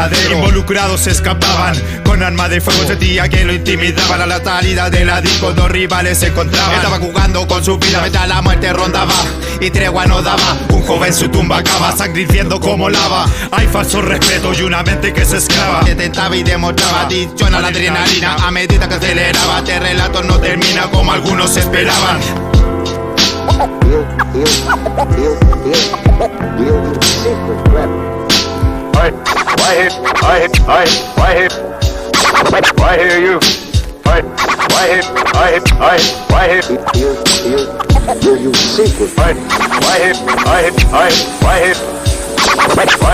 verdadero. Involucrados se escapaban con arma de fuego, sentía que lo intimidaban. A la salida de la disco dos rivales se encontraban. Estaba jugando con su vida mientras la muerte rondaba y tregua no daba. Un joven su tumba acaba, sangre hirviendo como lava. Hay falso respeto y una mente que se esclava. Detentaba y demostraba adicción a la adrenalina. A medida que aceleraba, este relato no termina como algunos esperaban. Why hear you? Why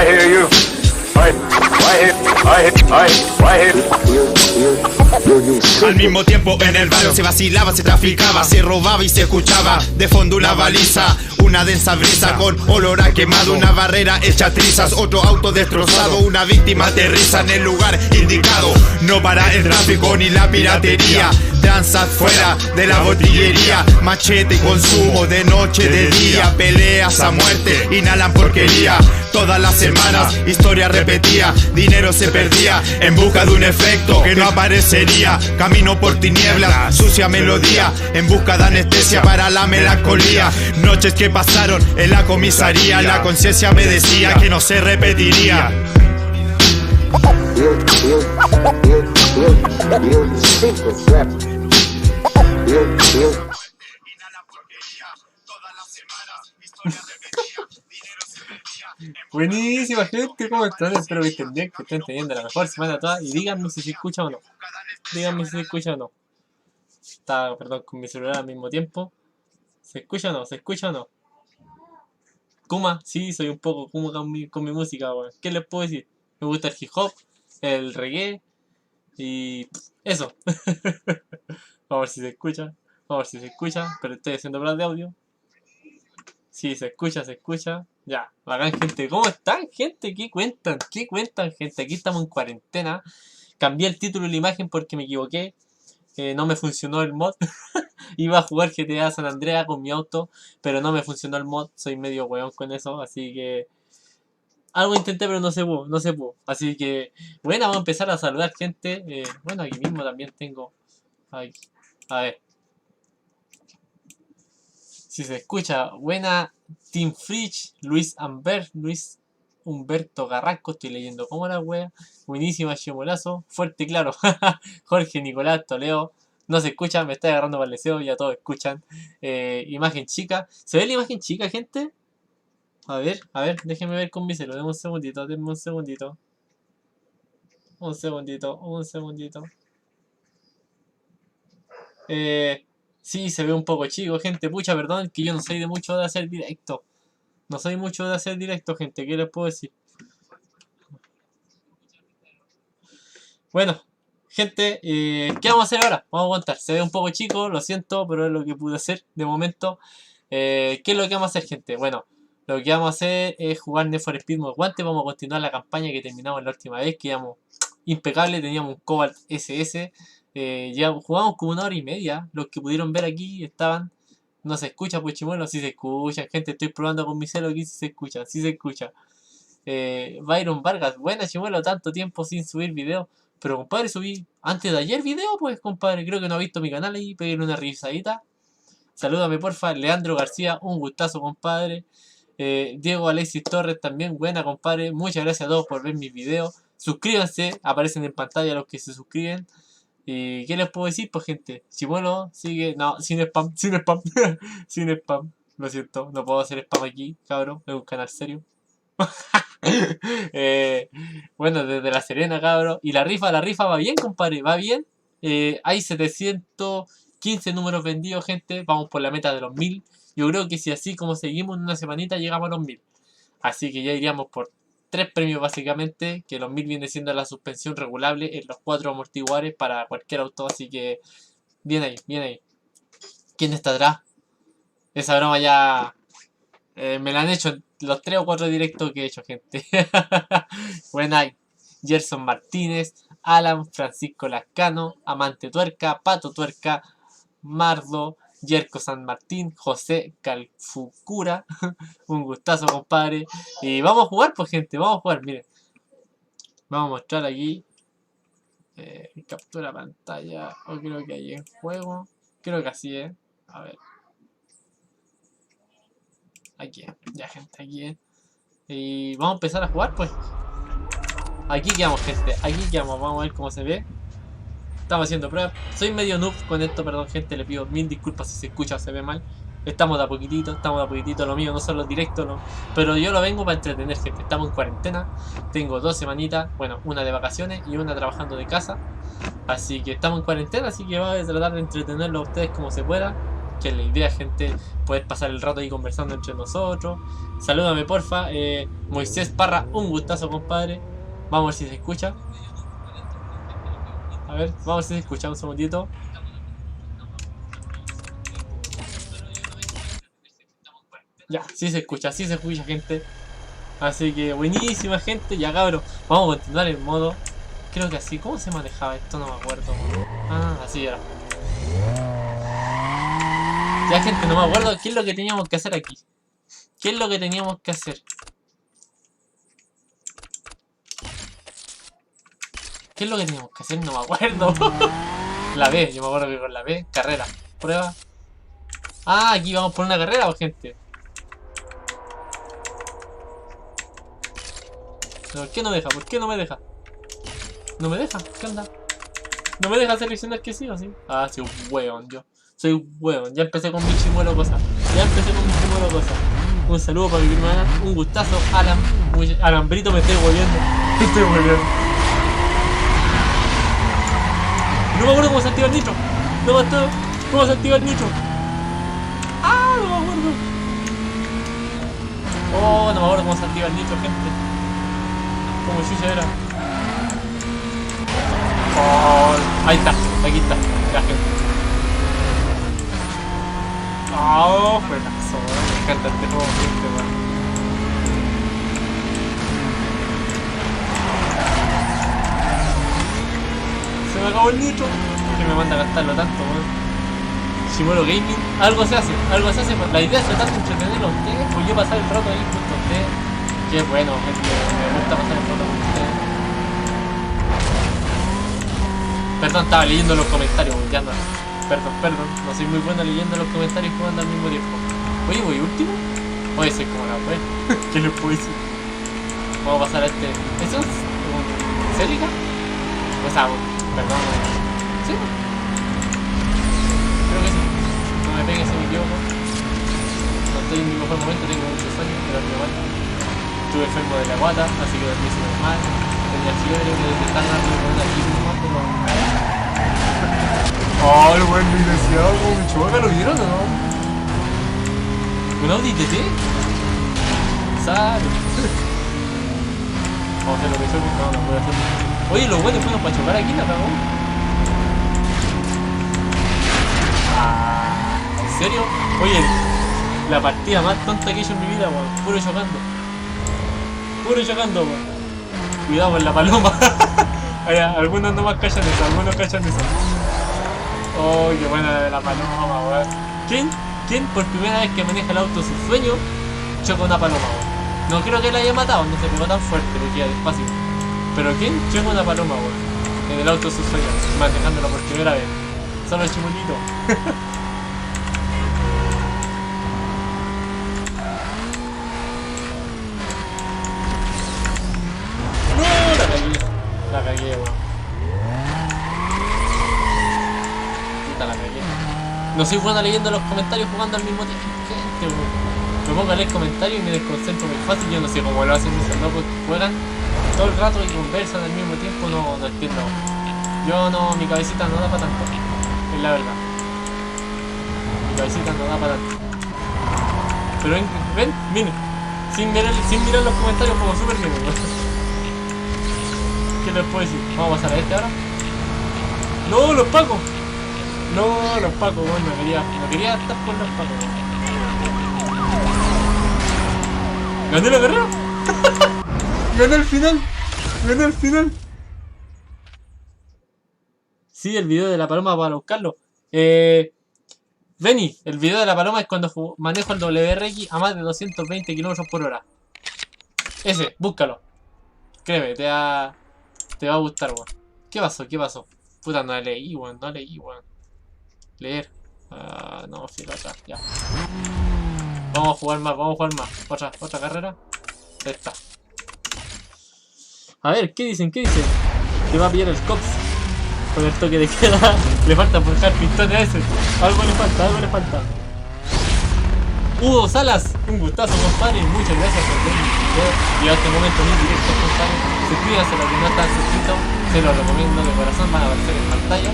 hear you? Al mismo tiempo en el barrio se vacilaba, se traficaba, se robaba y se escuchaba de fondo una baliza, una densa brisa con olor a quemado, una barrera hecha trizas, otro auto destrozado, una víctima aterriza en el lugar indicado. No para el tráfico ni la piratería, danzas fuera de la botillería, machete y consumo de noche, de día, peleas a muerte, inhalan porquería. Todas las semanas, historia repetía, dinero se perdía en busca de un efecto que no aparecería. Camino por tinieblas, sucia melodía, en busca de anestesia para la melancolía. Noches que pasaron en la comisaría, la conciencia me decía que no se repetiría. Buenísima gente, ¿cómo están? Espero que estén bien, que estén teniendo la mejor semana toda. Y díganme si se escucha o no. Díganme si se escucha o no. Estaba, perdón, con mi celular al mismo tiempo. ¿Se escucha o no? ¿Se escucha o no? Kuma, sí, soy un poco Kuma con mi música, weón. ¿Qué les puedo decir? Me gusta el hip hop, el reggae y eso. Vamos a ver si se escucha. Vamos a ver si se escucha, pero estoy haciendo pruebas de audio. Sí, se escucha. Ya, bacán, gente. ¿Cómo están, gente? ¿Qué cuentan? ¿Qué cuentan, gente? Aquí estamos en cuarentena. Cambié el título y la imagen porque me equivoqué. No me funcionó el mod. Iba a jugar GTA San Andreas con mi auto, pero no me funcionó el mod. Soy medio weón con eso, así que... Algo intenté, pero no se pudo. Así que, bueno, vamos a empezar a saludar gente. Bueno, aquí mismo también tengo... Aquí. A ver. Si se escucha, buena Team Fridge, Luis Humberto Garrasco, estoy leyendo como la wea. Buenísima, Chimolazo, fuerte y claro. Jorge Nicolás Toledo, no se escucha, me está agarrando para el deseo, ya todos escuchan. Imagen chica, ¿se ve la imagen chica, gente? A ver, déjenme ver con mi celo, denme un segundito. Un segundito. Sí, se ve un poco chico, gente. Pucha, perdón, que yo no soy de mucho de hacer directo. No soy mucho de hacer directo, gente. ¿Qué les puedo decir? Bueno, gente, ¿qué vamos a hacer ahora? Vamos a aguantar. Se ve un poco chico, lo siento, pero es lo que pude hacer de momento. ¿Qué es lo que vamos a hacer, gente? Bueno, lo que vamos a hacer es jugar Need for Speed Most Wanted. Vamos a continuar la campaña que terminamos la última vez, que íbamos impecable. Teníamos un Cobalt SS. Ya jugamos como 1 hora y media. Los que pudieron ver aquí estaban. No se escucha, pues chimuelo. Sí se escucha, gente. Estoy probando con mi celo aquí si se escucha. Sí se escucha. Byron Vargas. Buena, chimuelo. Tanto tiempo sin subir video. Pero compadre, subí antes de ayer video, pues compadre. Creo que no ha visto mi canal ahí. Pégale una revisadita. Salúdame porfa. Leandro García. Un gustazo, compadre. Diego Alexis Torres también. Buena, compadre. Muchas gracias a todos por ver mis videos. Suscríbanse. Aparecen en pantalla los que se suscriben. ¿Y qué les puedo decir? Pues gente, si bueno, sigue... No, sin spam. Sin spam. Lo siento, no puedo hacer spam aquí, cabrón. Es un canal serio. Bueno, desde La Serena, cabrón. Y la rifa va bien, compadre. Va bien. Hay 715 números vendidos, gente. Vamos por la meta de los 1000. Yo creo que si así como seguimos en una semanita, llegamos a los 1000. Así que ya iríamos por 3 premios básicamente, que los 1000 viene siendo la suspensión regulable en los 4 amortiguadores para cualquier auto, así que bien ahí. ¿Quién está atrás? Esa broma ya me la han hecho en los 3 o 4 directos que he hecho, gente. Buena, Gerson Martínez, Alan Francisco Lascano, Amante Tuerca, Pato Tuerca, Mardo, Yerko San Martín, José Calfucura. Un gustazo, compadre. Y vamos a jugar, pues, gente. Vamos a jugar, miren. Vamos a mostrar aquí. Captura pantalla. O creo que hay en juego. Creo que así es. A ver. Aquí, ya gente, aquí. Y vamos a empezar a jugar, pues. Aquí quedamos, gente. Aquí quedamos. Vamos a ver cómo se ve. Estamos haciendo pruebas. Soy medio noob con esto, perdón, gente. Le pido mil disculpas si se escucha o se ve mal. Estamos de a poquitito. Lo mío no son los directos, no. Pero yo lo vengo para entretener, gente. Estamos en cuarentena. Tengo 2 semanitas. Bueno, una de vacaciones y una trabajando de casa. Así que estamos en cuarentena. Así que voy a tratar de entretenerlo a ustedes como se pueda. Que es la idea, gente. Poder pasar el rato ahí conversando entre nosotros. Salúdame, porfa. Moisés Parra, un gustazo, compadre. Vamos a ver si se escucha. A ver, vamos a ver si se escucha. Un segundito. Ya, sí se escucha, gente. Así que buenísima, gente. Ya, cabrón. Vamos a continuar el modo. Creo que así. ¿Cómo se manejaba esto? No me acuerdo. Ah, así era. Ya, gente, no me acuerdo qué es lo que teníamos que hacer aquí. ¿Qué es lo que teníamos que hacer? ¿Qué es lo que teníamos que hacer? No me acuerdo. La B, yo me acuerdo que con la B. Carrera. Prueba. Ah, aquí vamos por una carrera, gente. ¿Por qué no deja? ¿Por qué no me deja? No me deja, ¿qué onda? No me deja seleccionar que sí o sí. Ah, soy un weón, yo. Soy un weón. Ya empecé con mi chimuelo cosa. Un saludo para mi hermana. Un gustazo, Alan. Alambrito, me estoy volviendo. No me acuerdo cómo se activa el nitro. No me acuerdo cómo se activa el nitro. Ah, no me acuerdo. Oh, no me acuerdo cómo se activa el nitro, gente. Como chucha era. Oh, ahí está, aquí está, la gente. Oh, juegazo, me encanta este juego, gente, man. Se me acabó el nitro. Que me manda a gastarlo tanto, man. Chimuelo Gaming, algo se hace. La idea es tratar de entretenerlo a ustedes, pues yo pasar el rato ahí junto a ustedes. Qué bueno, gente, me gusta pasar el rato con ustedes. Perdón, estaba leyendo los comentarios, ya no. Perdón, no soy muy bueno leyendo los comentarios jugando al mismo tiempo. Oye, voy último. Oye, soy como la web. ¿Qué les puedo decir? Vamos a pasar a este. ¿Eso es un Celica? O sea, perdón. ¿Sí? Creo que sí. No me pegues en mi equivoco. No estoy en mi mejor momento, tengo muchos años, pero es normal. Estuve enfermo de la guata, así que dormí súper mal. Tenía fiebre, que desde tan rápido con una gripe nomás, pero... ¡Oh, el buen licenciado! ¿Cómo me choca? ¿Lo vieron o no? ¿Un Audi TT? ¿Sabes? Vamos a hacer lo que choque. No puedo hacer. Oye, los buenos fueron para chocar aquí, la cagó. Ah, ¿en serio? Oye, la partida más tonta que he hecho en mi vida, weón. Puro chocando, weón. Cuidado con la paloma. Algunos no más callan eso, algunos callan eso. Oh, qué buena la de la paloma, weón. ¿Quién por primera vez que maneja el auto su sueño choca una paloma, weón? No creo que la haya matado, no se pegó tan fuerte porque iba despacio. Pero ¿quién choca una paloma, weón? En el auto su sueño, manejándolo por primera vez. Solo el chimulito. La cagué, weón. Puta, la cagué. No soy bueno leyendo los comentarios jugando al mismo tiempo, gente, weón. Me pongo a leer comentarios y me desconcentro muy fácil. Yo no sé cómo lo hacen esos locos que juegan todo el rato y conversan al mismo tiempo. No entiendo. Yo no, mi cabecita no da para tanto. Es la verdad. Mi cabecita no da para tanto. Pero ven, miren. Sin mirar los comentarios como súper bien, weón. ¿Qué les puedo decir? Vamos a pasar a este ahora. ¡No, los pacos! No, los pacos, bueno, no quería estar con los pacos. ¿Gané la carrera? ¡Gané el final! Sí, el video de la paloma para buscarlo. Benny, el video de la paloma es cuando manejo el WRX a más de 220 km/h. Ese, búscalo. Créeme, te va Te va a gustar, weón. ¿Qué pasó? ¿Qué pasó? Puta, no leí, weón. No leí, weón. Leer. No, filo atrás, ya. Vamos a jugar más, vamos a jugar más. Otra carrera. Ahí está. A ver, ¿qué dicen? ¿Qué dicen? Que va a pillar el Cox. Con el toque de queda. Le falta forjar pistones a ese. Algo le falta, algo le falta. Hugo Salas, un gustazo, compadre. Muchas gracias por ver mi video. Y a este momento muy directo, compadre. Suscríbanse a los que no están suscritos. Se los recomiendo de corazón, van a aparecer en pantalla.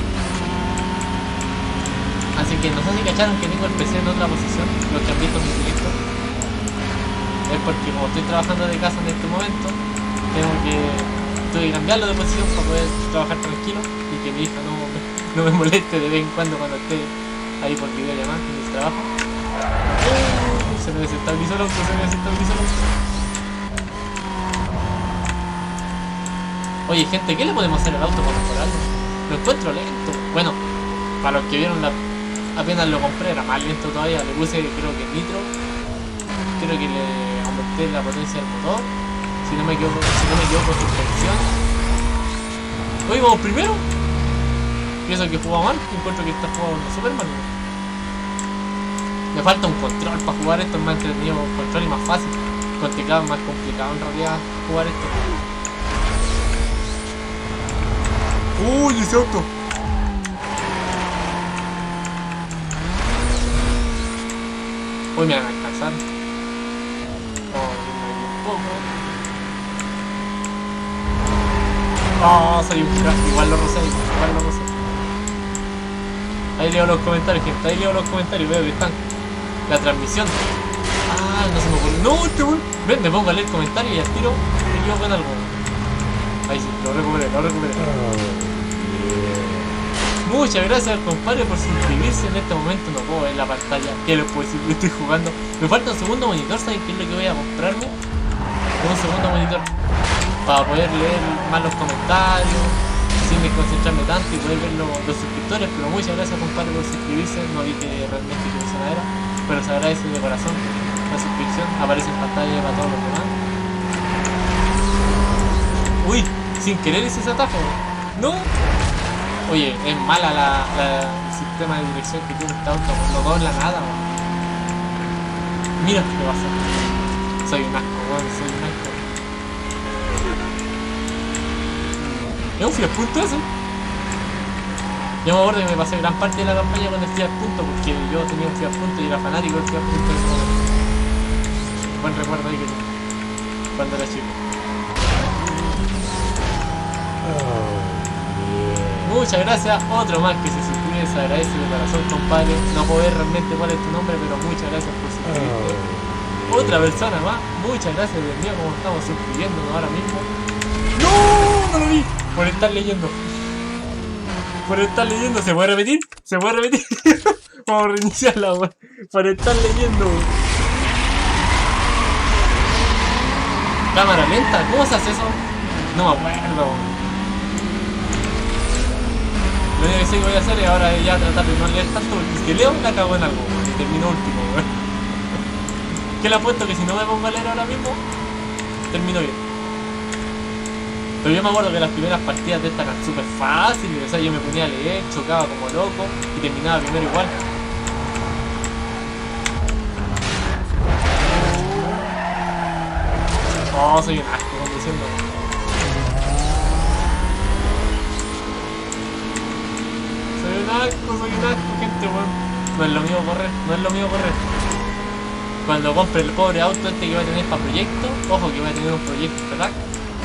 Así que no sé si cacharon que tengo el PC en otra posición. Los que han visto mi directo. Es porque como estoy trabajando de casa en este momento, tuve que cambiarlo de posición para poder trabajar tranquilo y que mi hija no me moleste de vez en cuando esté ahí por videollamada en mi trabajo. Se me desestabilizó el auto, Oye gente, ¿qué le podemos hacer al auto para mejorarlo? Lo encuentro lento. Bueno, para los que vieron apenas lo compré, era más lento todavía. Le puse creo que nitro. Creo que le aumenté la potencia del motor. Si no me equivoco, suspensión. Oye, vamos primero. Pienso que jugaba mal, encuentro que está jugando super mal. Me falta un control para jugar esto, es más entretenido con control y más fácil. Con teclado es más complicado en realidad jugar esto. Uy, ese auto. Hoy me van a alcanzar. Un poco. Oh, soy un crack. Igual lo rosé. Ahí leo los comentarios, gente. Ahí leo los comentarios. Veo que están. La transmisión. No se me ocurre. No, este weón. Ven, me pongo a leer comentarios y al tiro me equivoco en algo. Ahí sí, lo recuperé. Muchas gracias, compadre, por suscribirse. En este momento no puedo ver la pantalla. ¿Qué les puedo decir? Estoy jugando. Me falta un segundo monitor. ¿Saben qué es lo que voy a comprarme? Un segundo monitor. Para poder leer más los comentarios, sin desconcentrarme tanto y poder ver los suscriptores. Pero muchas gracias, compadre, por suscribirse. No vi que realmente que era, pero se agradece de corazón la suscripción. Aparece en pantalla para todos los demás. Uy, sin querer hice ese atajo. No. Oye, es mala el sistema de dirección que tiene este auto. No dobla nada. Mira qué pasa. Soy un asco, soy un asco. Es un Fiat Punto eso. Yo me acuerdo que me pasé gran parte de la campaña con el Fiat Punto porque yo tenía un Fiat Punto y era fanático del Fiat Punto. Buen recuerdo ahí que cuando era chico. Muchas gracias, otro más que se suscribe, se agradece de corazón, compadre. No puedo ver realmente cuál es tu nombre, pero muchas gracias por suscribirte. Otra persona más, muchas gracias, Dios mío, como estamos suscribiéndonos ahora mismo. ¡No! No lo vi. Por estar leyendo. ¿Se puede repetir? Vamos a reiniciarla, weón. Por estar leyendo. Cámara lenta, ¿cómo se hace eso? No me acuerdo. Lo único que sé que voy a hacer es ahora ya tratar de no leer tanto, porque si leo la cago en algo, weón. Y termino último, weón. Que le apuesto que si no me pongo a leer ahora mismo, termino bien. Pero yo me acuerdo que las primeras partidas de esta eran súper fáciles, o sea, yo me ponía a leer, chocaba como loco y terminaba primero igual. Oh, soy un asco conduciendo. Soy un asco, gente, weón. No es lo mío correr. Cuando compre el pobre auto este que va a tener para proyecto, ojo que va a tener un proyecto track.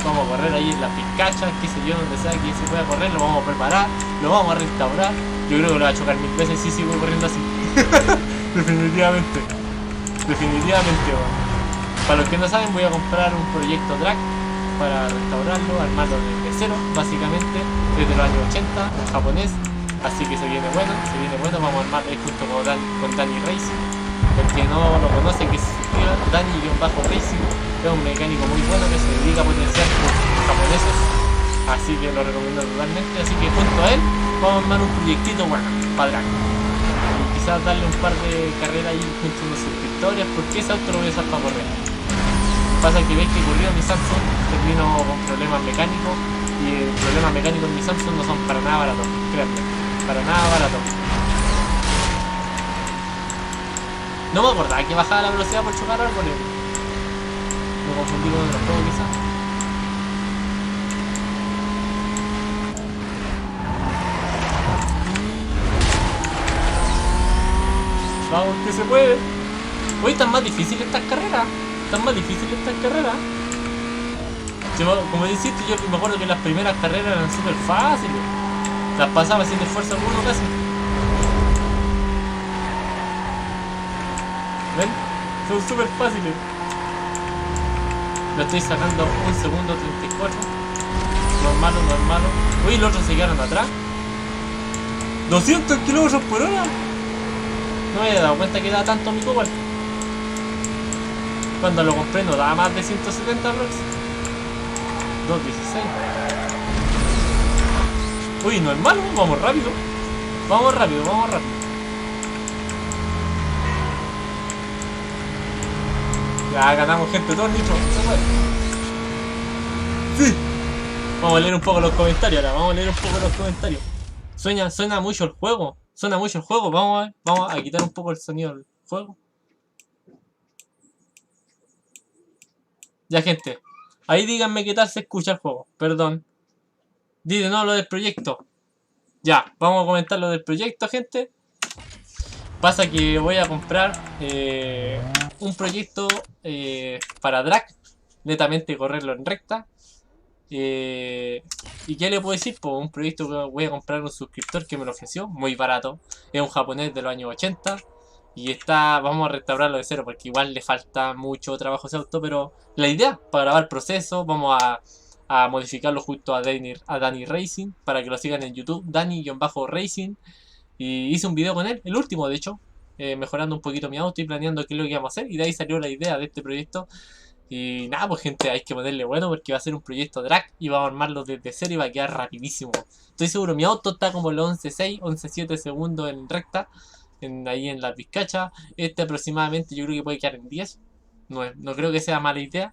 Vamos a correr ahí en las pizcachas, qué sé yo, donde sea que se pueda correr, lo vamos a preparar, lo vamos a restaurar. Yo creo que lo va a chocar 1000 veces si sigo corriendo así. Definitivamente, bueno. Para los que no saben, voy a comprar un proyecto track para restaurarlo, armarlo desde cero, básicamente, desde los años 80, en japonés. Así que se viene bueno, vamos a armar junto con Dani Racing. El que no lo conoce, que se suscriba, Dani-Racing. Es un mecánico muy bueno que se dedica a potenciar japoneses, así que lo recomiendo totalmente. Así que junto a él vamos a armar un proyectito bueno para drag y quizás darle un par de carreras ahí junto a unos suscriptores, porque ese auto lo voy a usar para correr. Pasa que ves que corrió mi Samsung, termino con problemas mecánicos y Y el problema mecánico en mi Samsung no son para nada baratos, créanme, para nada baratos. No me acordaba que bajaba la velocidad por chocar árboles. Me confundí con otro juego quizás. Vamos, que se puede. Hoy están más difíciles estas carreras. Están más difíciles estas carreras. Como dijiste, yo me acuerdo que las primeras carreras eran súper fáciles. Las pasaba sin esfuerzo alguno casi. ¿Ven? Son súper fáciles. Lo estoy sacando 1 segundo 34. No es malo, no es malo. Uy, los otros se quedaron atrás. 200 kilómetros por hora. No me había dado cuenta que da tanto mi Cobalt. Cuando lo compré no daba más de 170 rocks. 216. Uy, no es malo, vamos rápido. Vamos rápido, vamos rápido. Ya ganamos, gente, todos nitro. Se puede. Sí. Vamos a leer un poco los comentarios ahora. Vamos a leer un poco los comentarios. Suena mucho el juego. Suena mucho el juego. Vamos a ver. Vamos a quitar un poco el sonido del juego. Ya, gente. Ahí díganme qué tal se escucha el juego. Perdón. Dile no lo del proyecto. Ya, vamos a comentar lo del proyecto, gente. Pasa que voy a comprar un proyecto para drag. Netamente correrlo en recta. ¿Y qué le puedo decir? Pues un proyecto que voy a comprar un suscriptor que me lo ofreció. Muy barato. Es un japonés de los años 80. Y vamos a restaurarlo de cero porque igual le falta mucho trabajo a ese auto. Pero la idea, para grabar proceso, vamos a modificarlo junto a Dani Racing. Para que lo sigan en YouTube. Dani-Racing. Y hice un video con él, el último de hecho. Mejorando un poquito mi auto y planeando qué es lo que íbamos a hacer. Y de ahí salió la idea de este proyecto. Y nada, pues gente, hay que ponerle bueno porque va a ser un proyecto drag y vamos a armarlo desde cero y va a quedar rapidísimo. Estoy seguro, mi auto está como los 11.6, 11.7 segundos en recta, ahí en la pizcacha. Este aproximadamente yo creo que puede quedar en 10. No creo que sea mala idea.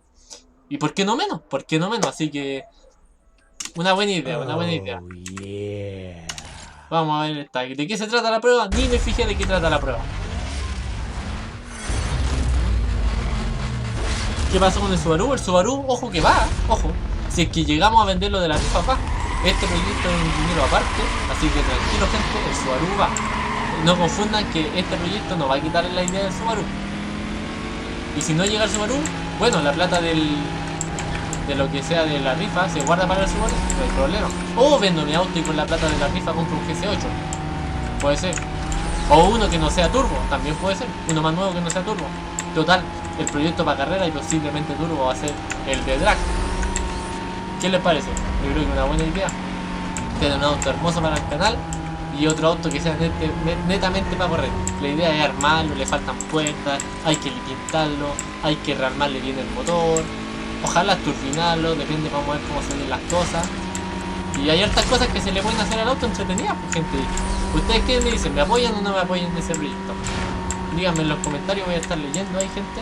Y ¿por qué no menos? ¿Por qué no menos? Así que una buena idea, una buena idea. Yeah. Vamos a ver esta. ¿De qué se trata la prueba? Ni me fijé de qué trata la prueba. ¿Qué pasó con el Subaru? El Subaru, ojo que va, ojo. Si es que llegamos a venderlo de la rifa, va. Este proyecto es un dinero aparte, así que tranquilo, gente, el Subaru va. No confundan que este proyecto nos va a quitar la idea del Subaru. Y si no llega el Subaru, bueno, la plata de lo que sea de la rifa se guarda para el Subaru, no hay problema. O vendo mi auto y con la plata de la rifa compro un GC8. Puede ser. O uno que no sea turbo, también puede ser. Uno más nuevo que no sea turbo. Total, el proyecto para carrera y posiblemente turbo va a ser el de drag. ¿Qué les parece? Yo creo que es una buena idea. Tener un auto hermoso para el canal y otro auto que sea netamente para correr. La idea es armarlo, le faltan puertas, hay que pintarlo, hay que rearmarle bien el motor, ojalá turbinarlo, depende, vamos a ver cómo se ven las cosas. Y hay hartas cosas que se le pueden hacer al auto entretenidas, pues, gente. ¿Ustedes qué me dicen? ¿Me apoyan o no me apoyan en ese proyecto? Díganme en los comentarios, voy a estar leyendo ahí, gente.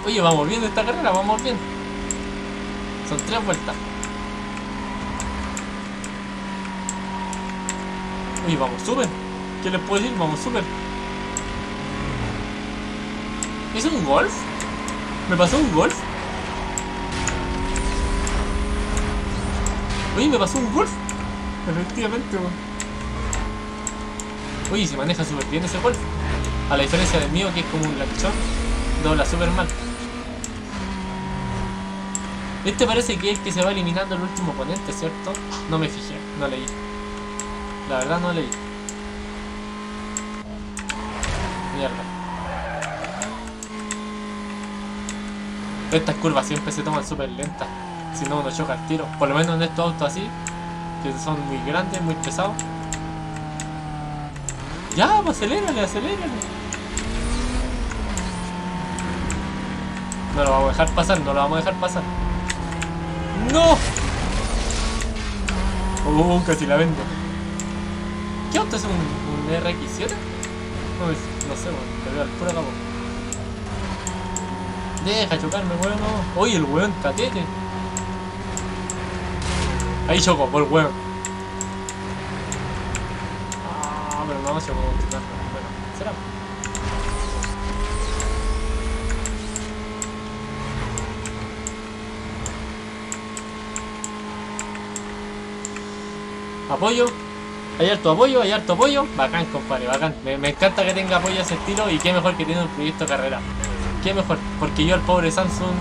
Oye, vamos bien esta carrera, vamos bien. Son 3 vueltas. Oye, vamos súper. ¿Qué les puedo decir? Vamos súper. ¿Es un Golf? ¿Me pasó un Golf? Oye, me pasó un Golf. Efectivamente, weón. Oye, se maneja súper bien ese Golf. A la diferencia del mío, que es como un lanchón, dobla súper mal. Este parece que es el que se va eliminando el último oponente, ¿cierto? No me fijé, no leí. La verdad no leí. Mierda. Estas curvas siempre se toman súper lentas. Si no, uno choca al tiro. Por lo menos en estos autos así, que son muy grandes, muy pesados. Ya, pues acelérale, acelérale. No lo vamos a dejar pasar, no lo vamos a dejar pasar. ¡No! Casi la vendo. ¿Qué auto es un RX-7? No sé, weón, te veo al puro cabo. Deja chocarme, weón, no. Oye, el weón, catete. Ahí chocó, por huevo. Ah, pero no, chocó. Bueno, será. Apoyo. Hay harto apoyo, hay harto apoyo. Bacán, compadre, bacán. Me encanta que tenga apoyo a ese estilo y qué mejor que tiene un proyecto de carrera. Qué mejor, porque yo al pobre Samsung,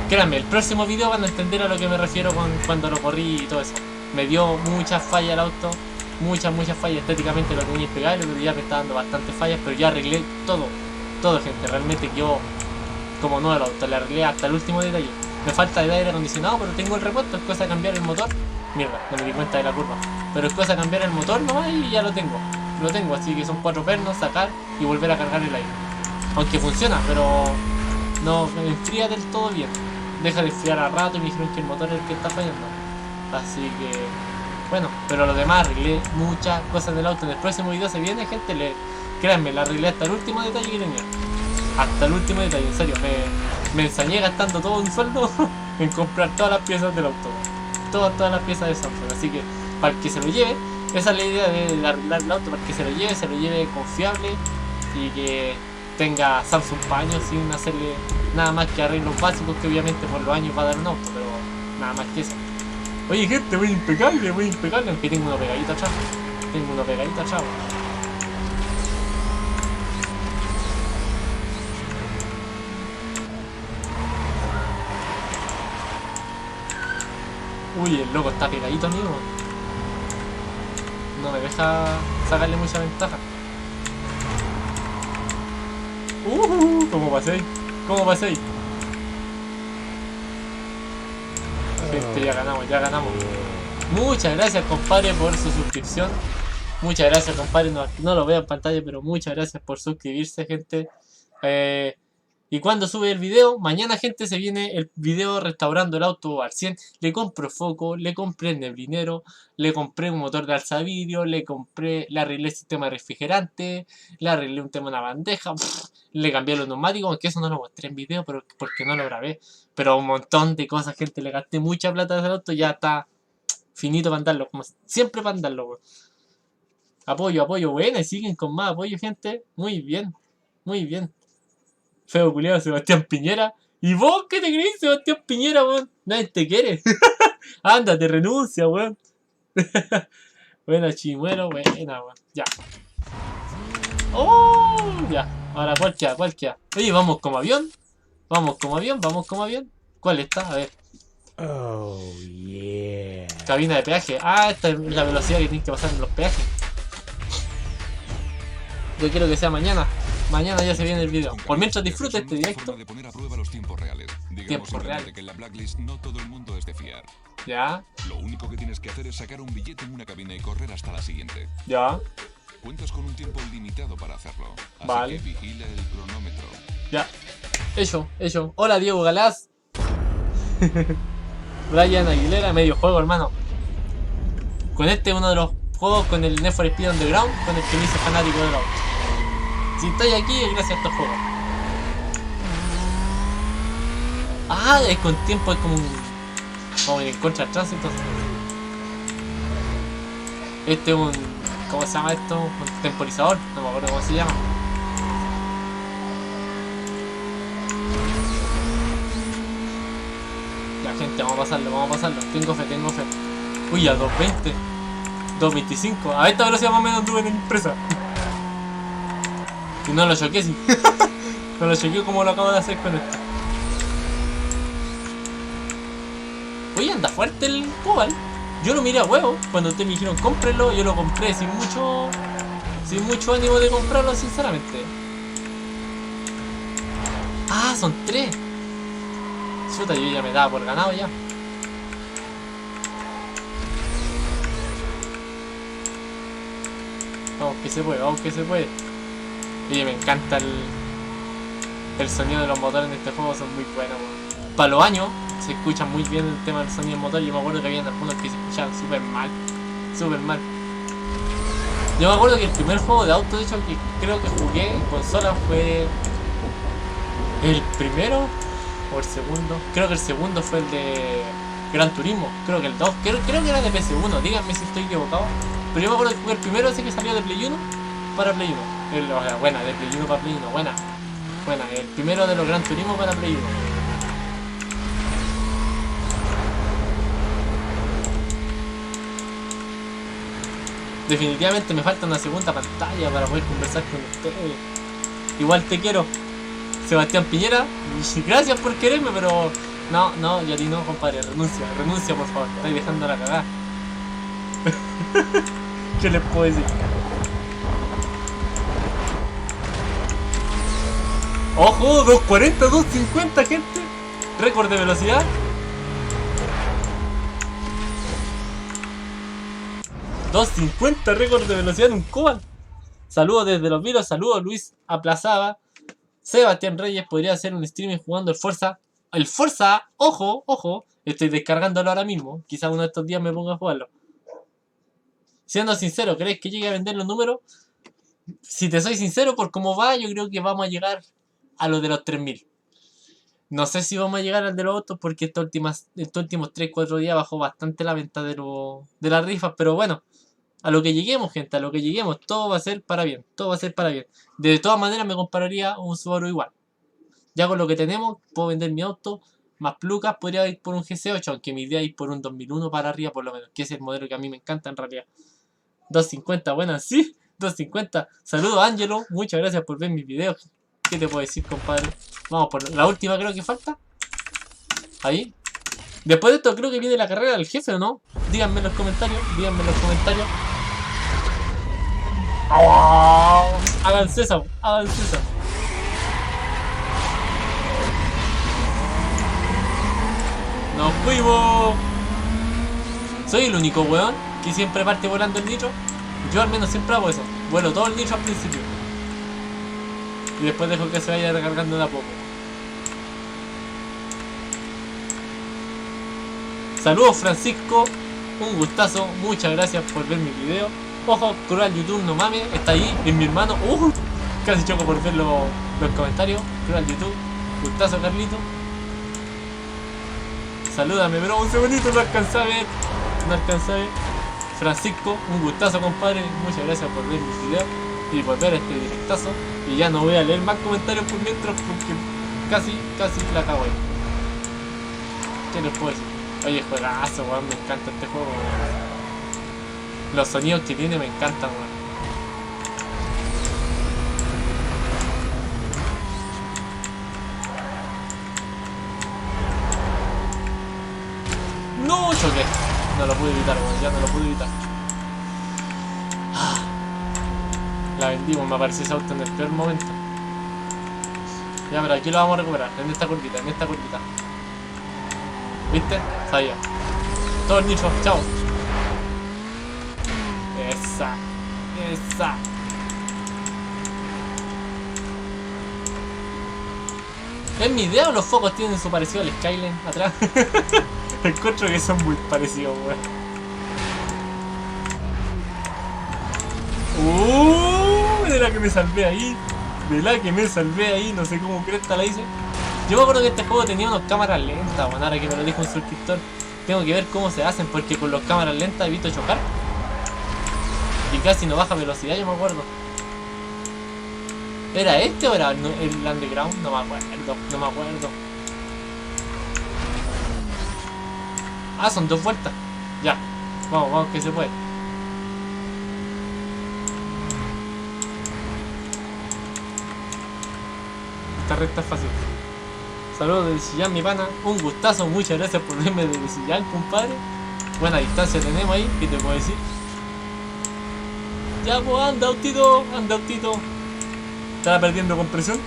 créanme, el próximo video van a entender a lo que me refiero cuando lo corrí y todo eso. Me dio muchas fallas el auto, muchas fallas. Estéticamente lo tenía impecable, lo ya me está dando bastantes fallas, pero ya arreglé todo, gente. Realmente yo, como no el auto, le arreglé hasta el último detalle. Me falta el aire acondicionado, pero tengo el repuesto, es cosa de cambiar el motor. Mierda, no me di cuenta de la curva. Pero es cosa de cambiar el motor nomás y ya lo tengo. Lo tengo, así que son 4 pernos, sacar y volver a cargar el aire. Aunque funciona, pero no me enfría del todo bien. Deja de enfriar a rato y me dijeron que el motor es el que está fallando. Así que, bueno, pero lo demás arreglé muchas cosas del auto. En el próximo video se viene, gente, créanme, la arreglé hasta el último detalle que tenía. Hasta el último detalle, en serio. Me ensañé gastando todo un sueldo en comprar todas las piezas del auto. Todas las piezas de Samsung. Así que, para el que se lo lleve, esa es la idea de arreglar el auto. Para el que se lo lleve confiable y que tenga Samsung para años sin hacerle nada más que arreglos básicos, que obviamente por los años va a dar un auto, pero nada más que eso. Oye, gente, muy impecable, aunque tengo una pegadita atrás. Uy, el loco está pegadito, amigo. No me deja sacarle mucha ventaja. ¿Cómo pasé ahí? Gente, ya ganamos. Muchas gracias, compadre, por su suscripción. Muchas gracias, compadre. No lo veo en pantalla, pero muchas gracias por suscribirse, gente. Y cuando sube el video, mañana, gente, se viene el video restaurando el auto al 100. Le compro foco, le compré el neblinero, le compré un motor de alzavidrio, le arreglé el sistema refrigerante, le arreglé un tema en la bandeja, le cambié los neumáticos, aunque eso no lo mostré en video pero porque no lo grabé. Pero un montón de cosas, gente, le gasté mucha plata a ese auto, ya está finito para andarlo, como siempre para andarlo. Apoyo, bueno, y siguen con más apoyo, gente. Muy bien. Feo culiado, Sebastián Piñera. ¿Y vos qué te crees, Sebastián Piñera, weón? Nadie te quiere. Ándate, renuncia, weón. Buena, Chimuelo, buena, weón. Ya. Oh, ya. Ahora, ¿cuál queda? Oye, ¿vamos como avión? ¿Cuál está? A ver. Oh, yeah. Cabina de peaje. Ah, esta es la velocidad que tienes que pasar en los peajes. Yo quiero que sea mañana. Mañana ya se viene el video. Por mientras disfruta este directo. De poner a prueba los tiempos reales. Digamos simplemente que en la Blacklist no todo el mundo es de fiar. Ya. Lo único que tienes que hacer es sacar un billete en una cabina y correr hasta la siguiente. Ya. Cuentas con un tiempo limitado para hacerlo. Así Vale. que vigila el cronómetro. Ya. Eso. Hola, Diego Galaz. Brian Aguilera, medio juego, hermano. Con este es uno de los juegos con el Need for Speed Underground con el que me hice fanático del auto. Si estoy aquí es gracias a estos juegos. Ah, es con tiempo, es como en contra del tránsito. Este es un... ¿Cómo se llama esto? Un temporizador, no me acuerdo cómo se llama. Ya, gente, vamos a pasarlo. Tengo fe. Uy, a 220. 225. A esta velocidad más o menos anduve en la empresa. Y no lo choqué, sí. No lo choqué como lo acabo de hacer con esto. Oye, anda fuerte el Cobalt. Yo lo miré a huevo. Cuando ustedes me dijeron cómprenlo, yo lo compré sin mucho ánimo de comprarlo, sinceramente. Ah, son 3. Chuta, yo ya me daba por ganado ya. Vamos que se puede. Oye, me encanta el sonido de los motores en este juego, son muy buenos. Para los años se escucha muy bien el tema del sonido del motor. Yo me acuerdo que había algunos que se escuchaban súper mal. Yo me acuerdo que el primer juego de auto, de hecho, que creo que jugué en consola fue el primero o el segundo. Creo que el segundo fue el de Gran Turismo, creo que el 2, creo que era de PS1, díganme si estoy equivocado. Pero yo me acuerdo que jugué el primero, ese que salió de Play 1 para Play 1. O sea, buena, de Play 1 para Play 1, buena. Buena, el primero de los Gran Turismo para Play 1. Definitivamente me falta una segunda pantalla para poder conversar con ustedes. Igual te quiero, Sebastián Piñera, y gracias por quererme, pero no, ya ti no, compadre, renuncia por favor, estáis dejando la cagada. ¿Qué les puedo decir? ¡Ojo! 240, 250, gente. Récord de velocidad. ¡250 récord de velocidad en un Cobalt! Saludos desde los Vilos, saludos Luis Aplazaba. Sebastián Reyes podría hacer un streaming jugando el Forza. El Forza, ojo, estoy descargándolo ahora mismo. Quizás uno de estos días me ponga a jugarlo. Siendo sincero, ¿crees que llegue a vender los números? Si te soy sincero, por cómo va, yo creo que vamos a llegar a lo de los 3000. No sé si vamos a llegar al de los otros porque estos últimos 3-4 días bajó bastante la venta de las rifas. Pero bueno, a lo que lleguemos, gente, a lo que lleguemos, todo va a ser para bien. Todo va a ser para bien. De todas maneras, me compraría un Subaru igual. Ya con lo que tenemos, puedo vender mi auto. Más lucas, podría ir por un GC8, aunque mi idea es ir por un 2001 para arriba, por lo menos, que es el modelo que a mí me encanta en realidad. 250, buenas, sí, 250. Saludos, Ángelo, muchas gracias por ver mis videos. ¿Qué te puedo decir, compadre? Vamos por la última, creo que falta. Ahí. Después de esto, creo que viene la carrera del jefe, ¿o no? Díganme en los comentarios, Hagan César. ¡Nos fuimos! Soy el único weón que siempre parte volando el nitro. Yo al menos siempre hago eso. Vuelo todo el nitro al principio. Y después dejo que se vaya recargando de a poco. Saludos, Francisco. Un gustazo. Muchas gracias por ver mi video. Ojo, Cruel YouTube, no mames. Está ahí, es mi hermano. Casi choco por ver los comentarios. Cruel YouTube. Gustazo, Carlito. Salúdame, bro, un segundito, no alcanzé a ver. Francisco, un gustazo, compadre. Muchas gracias por ver mis videos y por ver este directazo. Y ya no voy a leer más comentarios por mientras porque casi la cago ahí. ¿Qué les puedo decir? Oye, juegazo, weón, me encanta este juego, weón. Los sonidos que tiene me encantan, weón. ¡No! Choqué. No lo pude evitar, weón. Ya no lo pude evitar. La vendimos, me apareció ese auto en el peor momento. Ya, pero aquí lo vamos a recuperar. En esta curvita. ¿Viste? Sabía. Todo el nicho. Chao. Esa. ¿Es mi idea o los focos tienen su parecido al Skyline atrás? Encuentro que son muy parecidos, weón. De la que me salvé ahí. No sé cómo cresta la hice. Yo me acuerdo que este juego tenía unas cámaras lentas, weón. Ahora que me lo dijo un suscriptor, tengo que ver cómo se hacen, porque con las cámaras lentas he visto chocar. Y casi no baja velocidad, yo me acuerdo. ¿Era este o era el Underground? No me acuerdo. Ah, son 2 vueltas. Ya. Vamos, que se puede. Esta recta es fácil. Saludos desde Chillán, mi pana. Un gustazo, muchas gracias por verme desde Chillán, compadre. Buena distancia tenemos ahí, ¿qué te puedo decir? Ya, pues anda, autito. Estaba perdiendo compresión.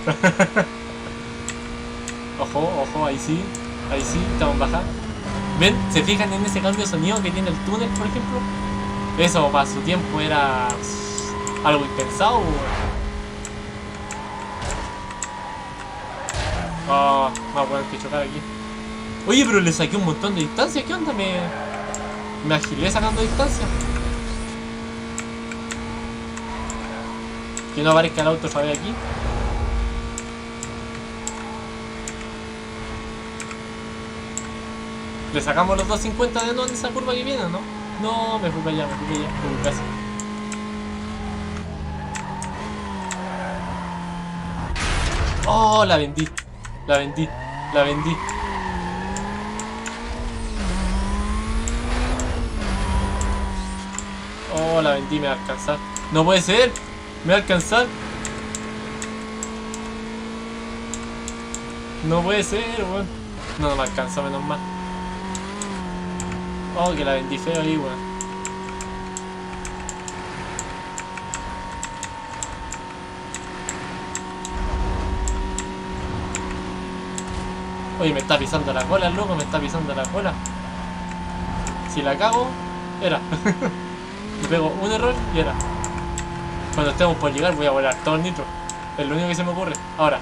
Ojo, ahí sí, estamos bajando. ¿Ven? ¿Se fijan en ese cambio de sonido que tiene el túnel, por ejemplo? Eso para su tiempo era algo impensado. Más bueno que chocar aquí. Oye, pero le saqué un montón de distancia. ¿Qué onda? Me agilé sacando distancia. Que no aparezca el auto otra vez aquí. ¿Le sacamos los 250 de no en esa curva que viene o no? No, me fui para allá, casi. Oh, la vendí. La vendí. La vendí. Oh, la vendí, me va a alcanzar. No puede ser. Me va a alcanzar. No puede ser, weón. No, no me alcanzó, menos mal. Oh, que la vendí feo ahí, weón. Oye, me está pisando la cola, loco, me está pisando la cola. Si la cago, era. Me pego un error y era. Cuando estemos por llegar voy a volar todo el nitro. Es lo único que se me ocurre. Ahora.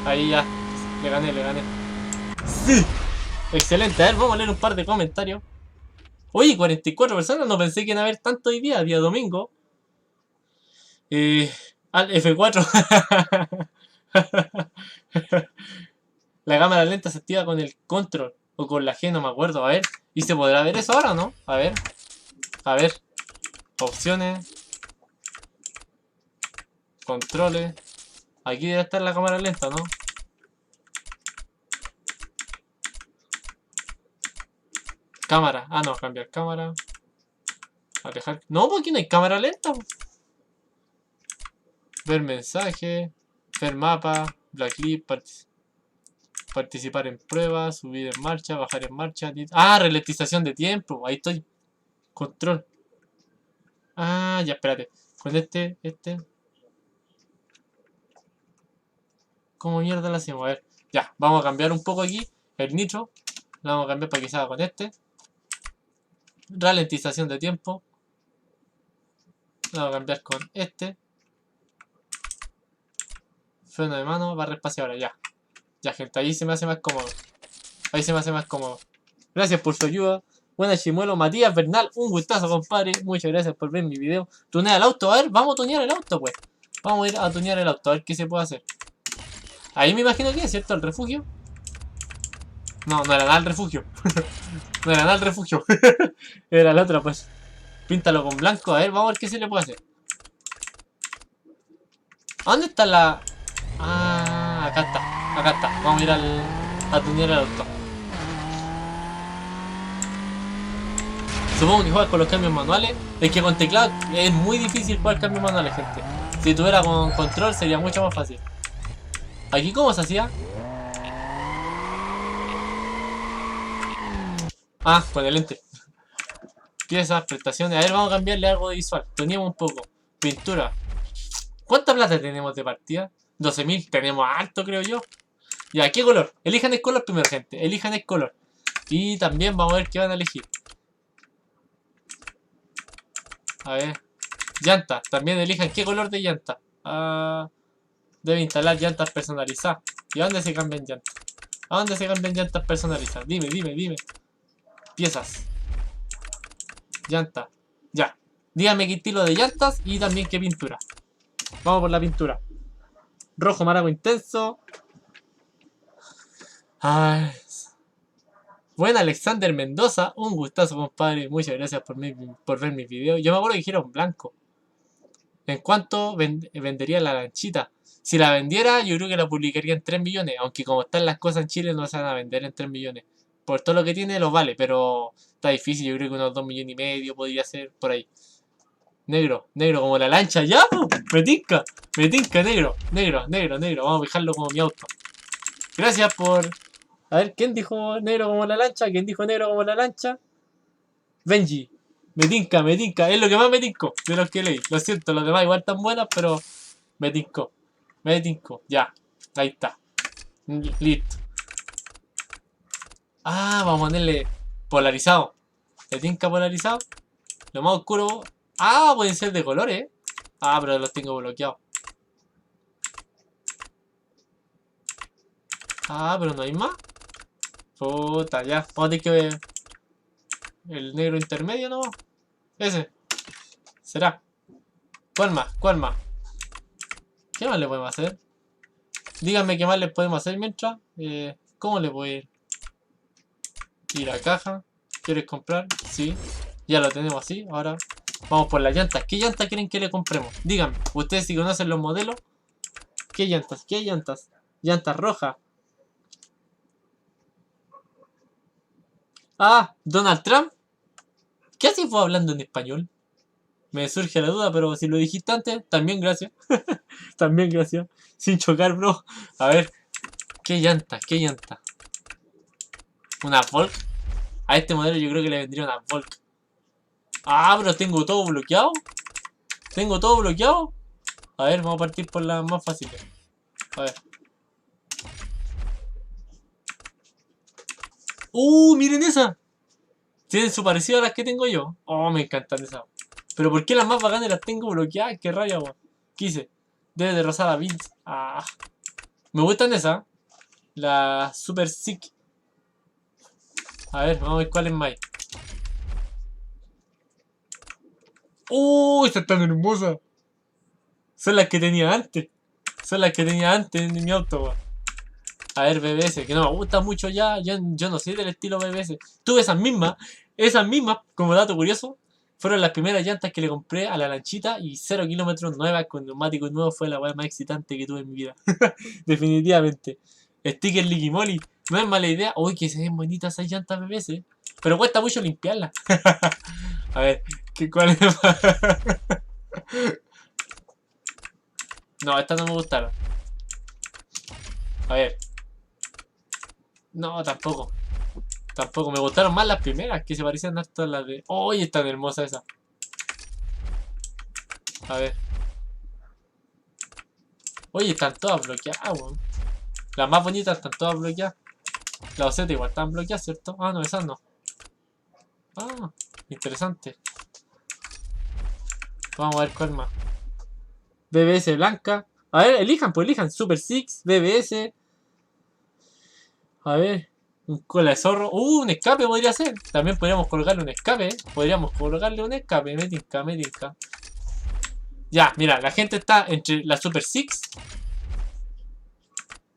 Ahí ya. Le gané. ¡Sí! Excelente. A ver, vamos a leer un par de comentarios. Oye, 44 personas. No pensé que iban a haber tanto hoy día domingo. Al F4. La cámara lenta se activa con el control. O con la G, no me acuerdo. A ver. ¿Y se podrá ver eso ahora o no? A ver. Opciones. Controles. Aquí debe estar la cámara lenta, ¿no? Cámara. Ah, no, cambiar cámara. Alejar. No, porque no hay cámara lenta. Ver mensaje. Ver mapa. Blacklist. Participar en pruebas. Subir en marcha. Bajar en marcha. Ah, ralentización de tiempo. Ahí estoy. Control. Ah, ya, espérate. Con este. ¿Cómo mierda la hacemos? A ver. Ya, vamos a cambiar un poco aquí. El nitro. Lo vamos a cambiar para que se haga con este. Ralentización de tiempo. Lo vamos a cambiar con este. Freno de mano. Barra espaciadora. Ya. Ya, gente. Ahí se me hace más cómodo. Gracias por su ayuda. Buena Chimuelo. Matías Bernal. Un gustazo, compadre. Muchas gracias por ver mi video. Tunea el auto. A ver, vamos a tunear el auto, pues. Vamos a ir a tunear el auto. A ver qué se puede hacer. Ahí me imagino que es, ¿cierto? El refugio. No, no era nada el refugio. No era nada el refugio. Era el otro, pues. Píntalo con blanco. A ver, vamos a ver qué se le puede hacer. ¿A dónde está la...? Ah, acá está. Vamos a ir a tunear el auto. Supongo que juegas con los cambios manuales. Es que con teclado es muy difícil jugar cambios manuales, gente. Si tuviera con control sería mucho más fácil. ¿Aquí cómo se hacía? Ah, con el lente. Piezas, prestaciones. A ver, vamos a cambiarle algo de visual. Teníamos un poco. Pintura. ¿Cuánta plata tenemos de partida? 12.000. Tenemos harto, creo yo. Ya, ¿qué color? Elijan el color primero, gente. Elijan el color. Y también vamos a ver qué van a elegir. A ver. Llanta. También elijan qué color de llanta. Debe instalar llantas personalizadas. ¿Y a dónde se cambian llantas? ¿A dónde se cambian llantas personalizadas? Dime. Piezas. Llanta. Ya. Dígame qué estilo de llantas y también qué pintura. Vamos por la pintura. Rojo maraco intenso. Ay. Buen Alexander Mendoza. Un gustazo, compadre. Muchas gracias por ver mis videos. Yo me acuerdo que dijeron blanco. ¿En cuánto vendería la lanchita? Si la vendiera, yo creo que la publicaría en 3 millones. Aunque como están las cosas en Chile, no se van a vender en 3 millones. Por todo lo que tiene, los vale. Pero está difícil. Yo creo que unos 2,5 millones podría ser por ahí. Negro como la lancha. ¡Ya! Me tinca, negro. Vamos a dejarlo como mi auto. Gracias por... A ver, ¿quién dijo negro como la lancha? ¿Quién dijo negro como la lancha? Benji. Me tinca. Es lo que más me tinco de los que leí. Lo siento, los demás igual están buenas, pero me tinco. Ya. Ahí está. Listo. Ah, vamos a ponerle polarizado. ¿Me tinca polarizado? Lo más oscuro. Ah, pueden ser de colores. Ah, pero los tengo bloqueados. Ah, pero no hay más. Puta, ya. Vamos a tener que ver el negro intermedio, ¿no? Ese. ¿Será? ¿Cuál más? ¿Qué más le podemos hacer? Díganme qué más les podemos hacer mientras. ¿Cómo le voy a ir? Ir a caja. ¿Quieres comprar? Sí. Ya lo tenemos así. Ahora vamos por las llantas. ¿Qué llantas quieren que le compremos? Díganme. Ustedes si conocen los modelos. ¿Qué llantas? ¿Qué llantas? Llantas rojas. Ah, Donald Trump. ¿Qué haces vos hablando en español? Me surge la duda, pero si lo dijiste antes, también gracias. También gracias. Sin chocar, bro. A ver. ¿Qué llanta? ¿Qué llanta? ¿Una Volk? A este modelo yo creo que le vendría una Volk. Ah, pero tengo todo bloqueado. ¿Tengo todo bloqueado? A ver, vamos a partir por las más fáciles. A ver. Miren esa. Tienen su parecido a las que tengo yo. Oh, me encantan esas. Pero ¿por qué las más bacanas las tengo bloqueadas? Qué rabia, weón. ¿Qué hice? Debe de rosada Vince. Ah. Me gustan esas. La Super Sick. A ver, vamos a ver cuál es más. Esta es tan hermosa. Son las que tenía antes. Son las que tenía antes en mi auto, weón. A ver, BBS, que no me gusta mucho ya. Yo no soy del estilo BBS. Tuve esas mismas, como dato curioso, fueron las primeras llantas que le compré a la lanchita y 0 kilómetros nuevas con neumáticos nuevos fue la weá más excitante que tuve en mi vida. Definitivamente. Sticker Licky Molly. No es mala idea. Uy, que se ven bonitas esas llantas BBS. Pero cuesta mucho limpiarlas. A ver, ¿cuál es más? No, estas no me gustaron. A ver. No, tampoco. Tampoco. Me gustaron más las primeras, que se parecían harto a las de... ¡Uy, es tan hermosa esa! A ver. Oye, están todas bloqueadas, weón. Las más bonitas están todas bloqueadas. Las OZ igual están bloqueadas, ¿cierto? Ah, no, esas no. Ah, interesante. Vamos a ver cuál más. BBS blanca. A ver, elijan, pues elijan. Super Six, BBS. A ver. Un cola de zorro. Un escape podría ser. También podríamos colgarle un escape. Podríamos colgarle un escape. Me tinca. Ya, mira, la gente está entre la Super Six.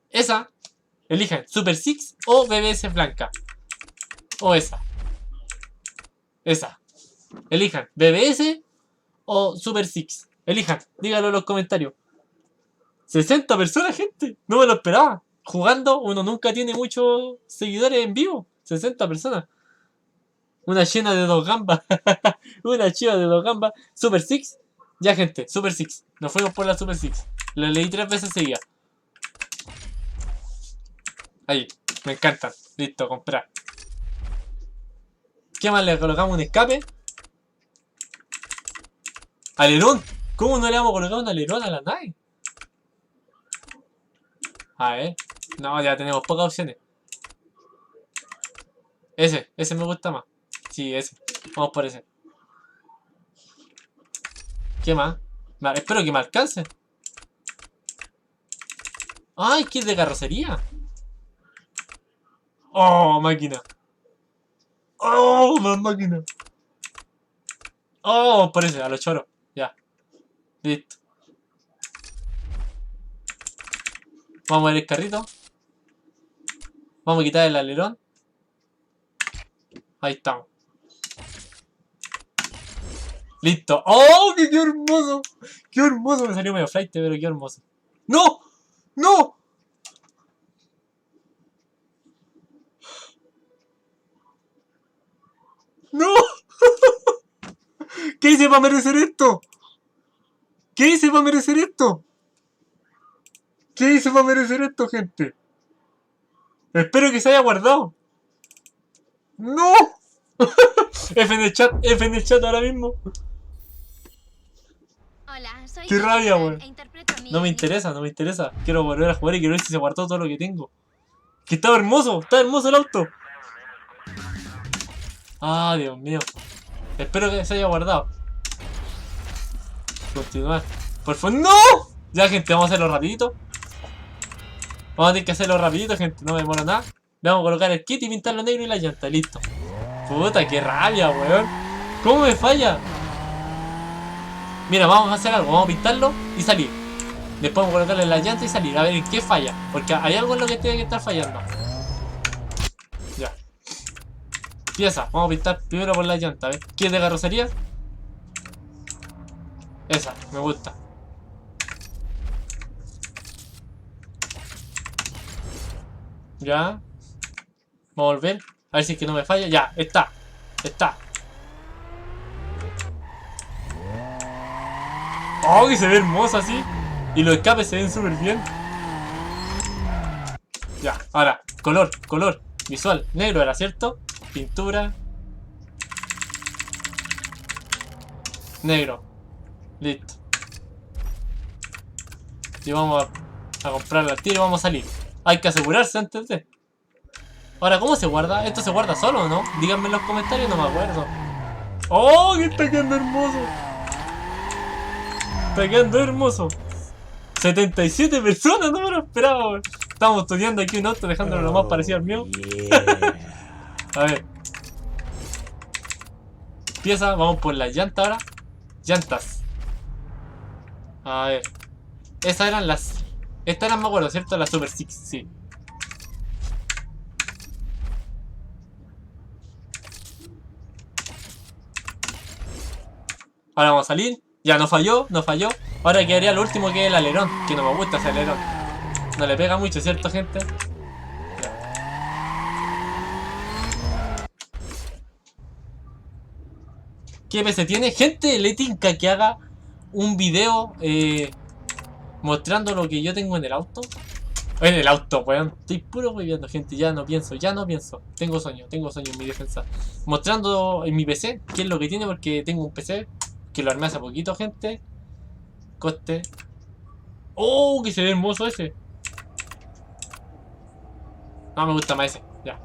Esa. Elijan Super Six o BBS blanca. O esa. Esa. Elijan BBS o Super Six. Elijan. Díganlo en los comentarios. 60 personas, gente. No me lo esperaba. Jugando, uno nunca tiene muchos seguidores en vivo. 60 personas. Una llena de 2 gambas. Una chiva de 2 gambas. Super Six. Ya, gente, Super Six. Nos fuimos por la Super Six. La leí 3 veces seguida. Ahí, me encantan. Listo, comprar. ¿Qué más le colocamos? Un escape. Alerón. ¿Cómo no le vamos a colocar un alerón a la nave? A ver. No, ya tenemos pocas opciones. Ese me gusta más. Sí, ese. Vamos por ese. ¿Qué más? Espero que me alcance. ¡Ay, que es de carrocería! ¡Oh, máquina! ¡Oh, más máquina! ¡Oh, por ese! A los choros. Ya. Listo. Vamos a ver el carrito. Vamos a quitar el alerón. Ahí estamos. Listo. ¡Oh, qué hermoso! ¡Qué hermoso! Me salió medio flight, pero qué hermoso. ¡No! ¡No! ¡No! ¿Qué hice para merecer esto? ¿Qué hice para merecer esto? ¿Qué hice para merecer esto, gente? Espero que se haya guardado. ¡No! F en el chat ahora mismo. Hola, soy Qué rabia, Jennifer, weón. e interpreto a No me interesa. Quiero volver a jugar y quiero ver si se guardó todo lo que tengo. Que está hermoso el auto. Ah, Dios mío. Espero que se haya guardado. Continuar. Por favor, ¡no! Ya, gente, vamos a hacerlo rapidito. Vamos a tener que hacerlo rapidito, gente. No me demora nada. Le vamos a colocar el kit y pintarlo negro y la llanta. Listo. Puta, qué rabia, weón. ¿Cómo me falla? Mira, vamos a hacer algo. Vamos a pintarlo y salir. Después vamos a colocarle la llanta y salir. A ver en qué falla. Porque hay algo en lo que tiene que estar fallando. Ya. Pieza. Vamos a pintar primero por la llanta. A ver. ¿Qué es de carrocería? Esa. Me gusta. Ya. Vamos a volver. A ver si es que no me falla. Ya. Está. Está. Oh, que se ve hermoso así. Y los escapes se ven súper bien. Ya, ahora, color, visual, negro era, ¿cierto? Pintura. Negro. Listo. Y vamos a comprar al tiro y vamos a salir. Hay que asegurarse antes de... Ahora, ¿cómo se guarda? ¿Esto se guarda solo o no? Díganme en los comentarios, no me acuerdo. ¡Oh, que está quedando hermoso! Está quedando hermoso. 77 personas, no me lo esperaba, wey. Estamos estudiando aquí un auto, dejándolo lo más parecido al mío. A ver. Pieza, vamos por las llantas ahora. Llantas. A ver. Esas eran las... Estas eran, me acuerdo, ¿cierto? Las Super Six, sí. Ahora vamos a salir. Ya, no falló, no falló. Ahora quedaría lo último, que es el alerón. Que no me gusta ese alerón. No le pega mucho, ¿cierto, gente? ¿Qué PC tiene? Gente, le tinca que haga un video mostrando lo que yo tengo en el auto. En el auto, weón. Estoy puro viviendo, gente. Ya no pienso, ya no pienso. Tengo sueño en mi defensa. Mostrando en mi PC qué es lo que tiene, porque tengo un PC que lo armé hace poquito, gente. Coste. ¡Oh! Que se ve hermoso ese. No, me gusta más ese. Ya.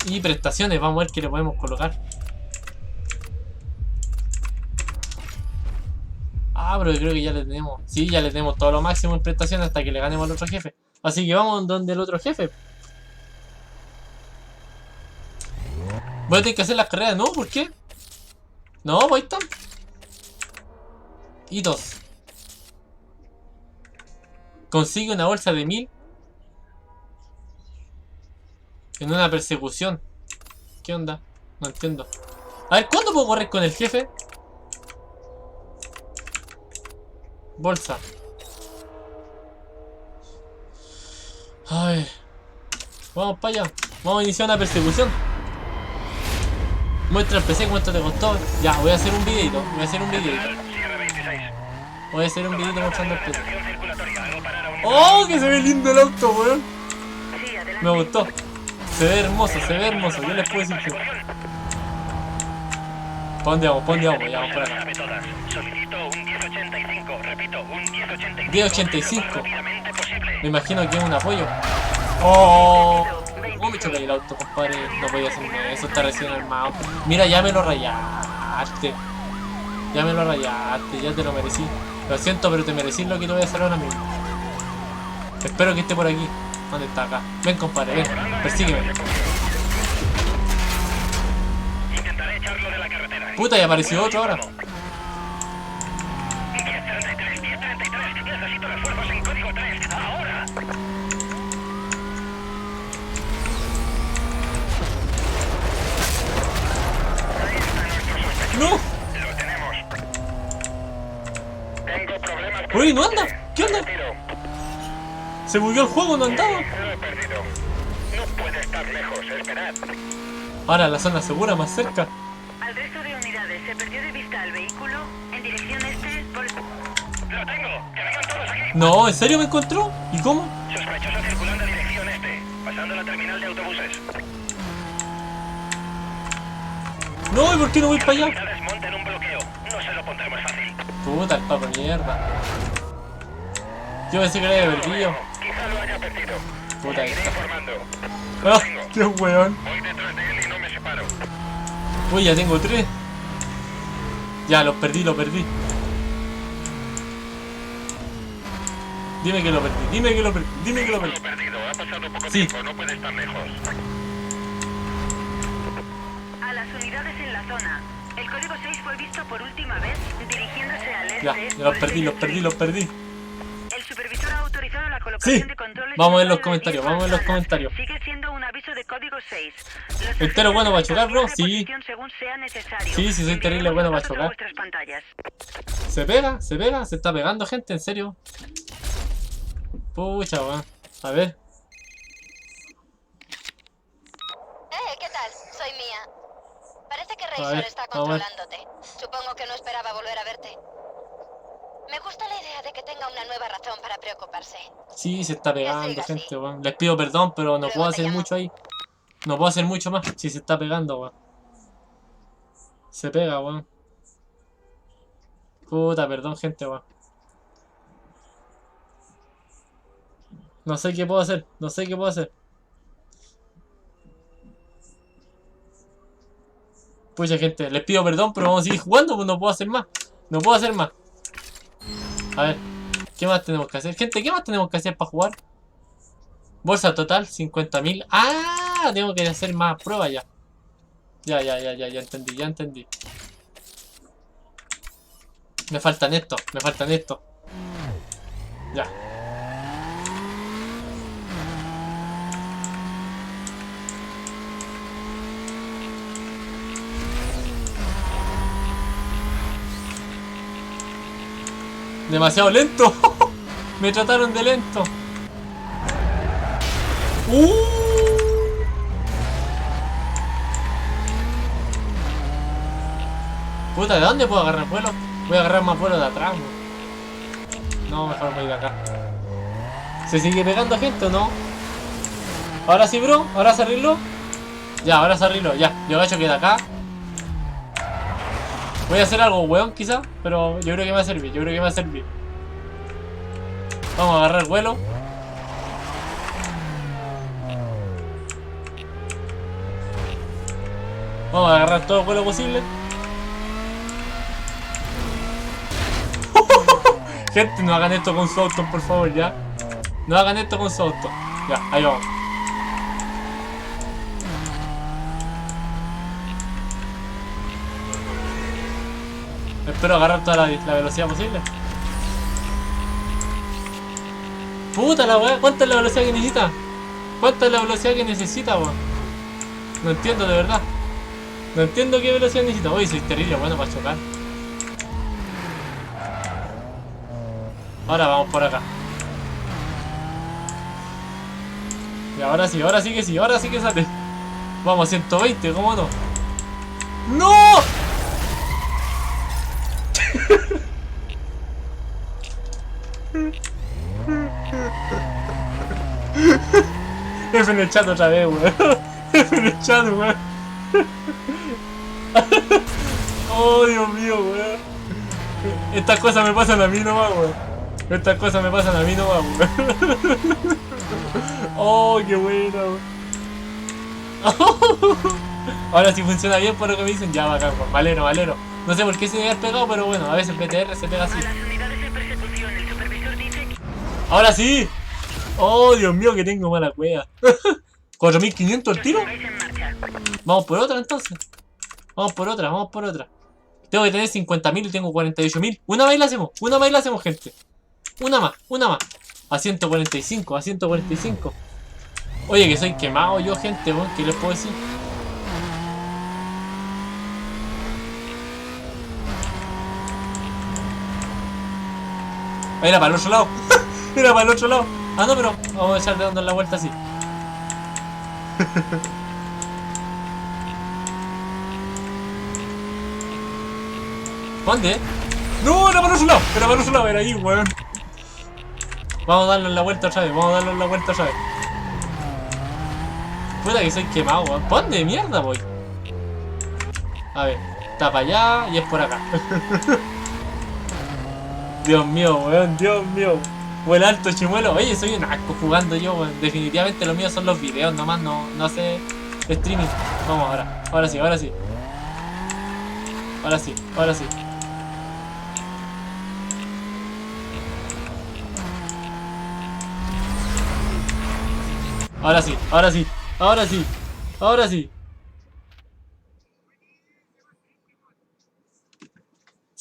Y prestaciones. Vamos a ver qué le podemos colocar. Ah, pero creo que ya le tenemos. Sí, ya le tenemos todo lo máximo en prestaciones hasta que le ganemos al otro jefe. Así que vamos donde el otro jefe. Voy a tener que hacer las carreras, ¿no? ¿Por qué? No, ahí están. Hitos. Consigue una bolsa de 1000 en una persecución. ¿Qué onda? No entiendo. A ver, ¿cuándo puedo correr con el jefe? Bolsa. A ver. Vamos para allá. Vamos a iniciar una persecución. Muestra el PC cuánto te costó. Ya, voy a hacer un videito. Voy a hacer un videito mostrando el PC. ¡Oh! Que se ve lindo el auto, weón. Me gustó. Se ve hermoso, Yo les puedo decir que... ¿Para dónde vamos? Ya vamos por acá. 1085. Me imagino que es un apoyo. ¡Oh! ¿Cómo me choca el auto, compadre? No podía hacerme eso, está recién armado. Mira, ya me lo rayaste. Ya te lo merecí. Lo siento, pero te merecí lo que te voy a hacer ahora mismo. Espero que esté por aquí. ¿Dónde está? Acá. Ven, compadre, ven. Persígueme. Puta, ya apareció otro ahora. ¡No! Uy, ¿no anda? ¿Qué onda? Se bugueó el juego, no andaba. Ahora la zona segura más cerca. Al resto de unidades se perdió de vista el vehículo en dirección este por... ¡Lo tengo! ¡Que vengan todos aquí! No, ¿en serio me encontró? ¿Y cómo? Sospechoso circulando en dirección este, pasando la terminal de autobuses. No, ¿y por qué no voy para allá? Monten un bloqueo, no se lo pondremos fácil. Puta, el papo mierda. Yo pensé que era de verdillo. Quizá lo haya perdido. Puta, ahí está. Informando. ¡Ah! ¡Qué weón! Voy detrás de él y no me separo. Uy, ya tengo 3. Ya, los perdí. Dime que lo perdí. Lo perdido, ha pasado poco tiempo, no puede estar lejos. A las unidades en la zona. El código 6 fue fue visto por última vez dirigiéndose al este. Ya los perdí. El supervisor ha autorizado la colocación Sí. de controles. Vamos a ver los en comentarios, la vamos a ver los frontal. comentarios. Sigue siendo un aviso de código 6. ¿Entero bueno para chocar, bro? Sí. Según sea necesario. Sí, sí, soy terrible bueno para Enviaremos chocar. vuestras pantallas. Se pega, se está pegando gente, en serio. Pucha, weón. A ver. ¿Qué tal? Soy Mia. Parece que A Razor ver, está vamos a ver. controlándote. Supongo que no esperaba volver a verte. Me gusta la idea de que tenga una nueva razón para preocuparse. Sí, se está pegando siga así. gente, weón. Les pido perdón, pero no Luego puedo te hacer llamo. mucho ahí. No puedo hacer mucho más si se está pegando, weón. Se pega, weón. Puta, perdón, gente, weón. No sé qué puedo hacer, no sé qué puedo hacer. Pucha, gente, les pido perdón, pero vamos a seguir jugando, pues no puedo hacer más. No puedo hacer más. A ver, ¿qué más tenemos que hacer? Gente, ¿qué más tenemos que hacer para jugar? Bolsa total, 50.000. ¡Ah! Tengo que hacer más pruebas ya. Ya entendí. Me faltan esto. Ya. Demasiado lento. Me trataron de lento. Puta, ¿de dónde puedo agarrar vuelo? Voy a agarrar más vuelo de atrás, no, mejor voy de acá. ¿Se sigue pegando gente o no? Ahora sí, bro, ahora se arregló. Ya, ahora se arregló, ya. Yo gacho que de acá. Voy a hacer algo weón quizá, pero yo creo que me va a servir, Vamos a agarrar vuelo. Vamos a agarrar todo el vuelo posible. Gente, no hagan esto con su auto, por favor, ya. No hagan esto con su auto. Ya, ahí vamos. Espero agarrar toda la velocidad posible. Puta la weá, ¿cuánta es la velocidad que necesita? ¿Cuánta es la velocidad que necesita, weón? No entiendo de verdad. No entiendo qué velocidad necesita. Uy, soy terrible, bueno para chocar. Ahora vamos por acá. Y ahora sí que sale. Vamos, 120, ¿cómo no? ¡No! F en el chat otra vez, weón. F en el chat, weón. Oh, Dios mío, weón. Estas cosas me pasan a mí nomás, weón. Oh, qué buena, weón. Ahora sí funciona bien por lo que me dicen. Ya, bacán, weón. Valero. No sé por qué se debe haber pegado, pero bueno, a veces BTR se pega así. A las unidades de persecución, el supervisor dice que... ¡Ahora sí! ¡Oh, Dios mío, que tengo mala cueva! ¿4.500 el tiro? Pongáis en marcha. Vamos por otra entonces. Vamos por otra. Tengo que tener 50.000 y tengo 48.000. Una más y la hacemos, gente. Una más. A 145. Oye, que soy quemado yo, gente, weón. ¿Qué les puedo decir? Era para el otro lado. Ah, no, pero vamos a echar dando la vuelta así. ¿Dónde? No, era para otro lado, era ahí, weón. Vamos a darle la vuelta otra vez, Puta que soy quemado, weón. ¿Por dónde mierda voy? A ver, está para allá y es por acá. Dios mío, weón, O el alto chimuelo. Oye, soy un asco jugando yo, weón. Definitivamente lo mío son los videos, nomás no sé streaming. Vamos ahora. Ahora sí. Ahora sí.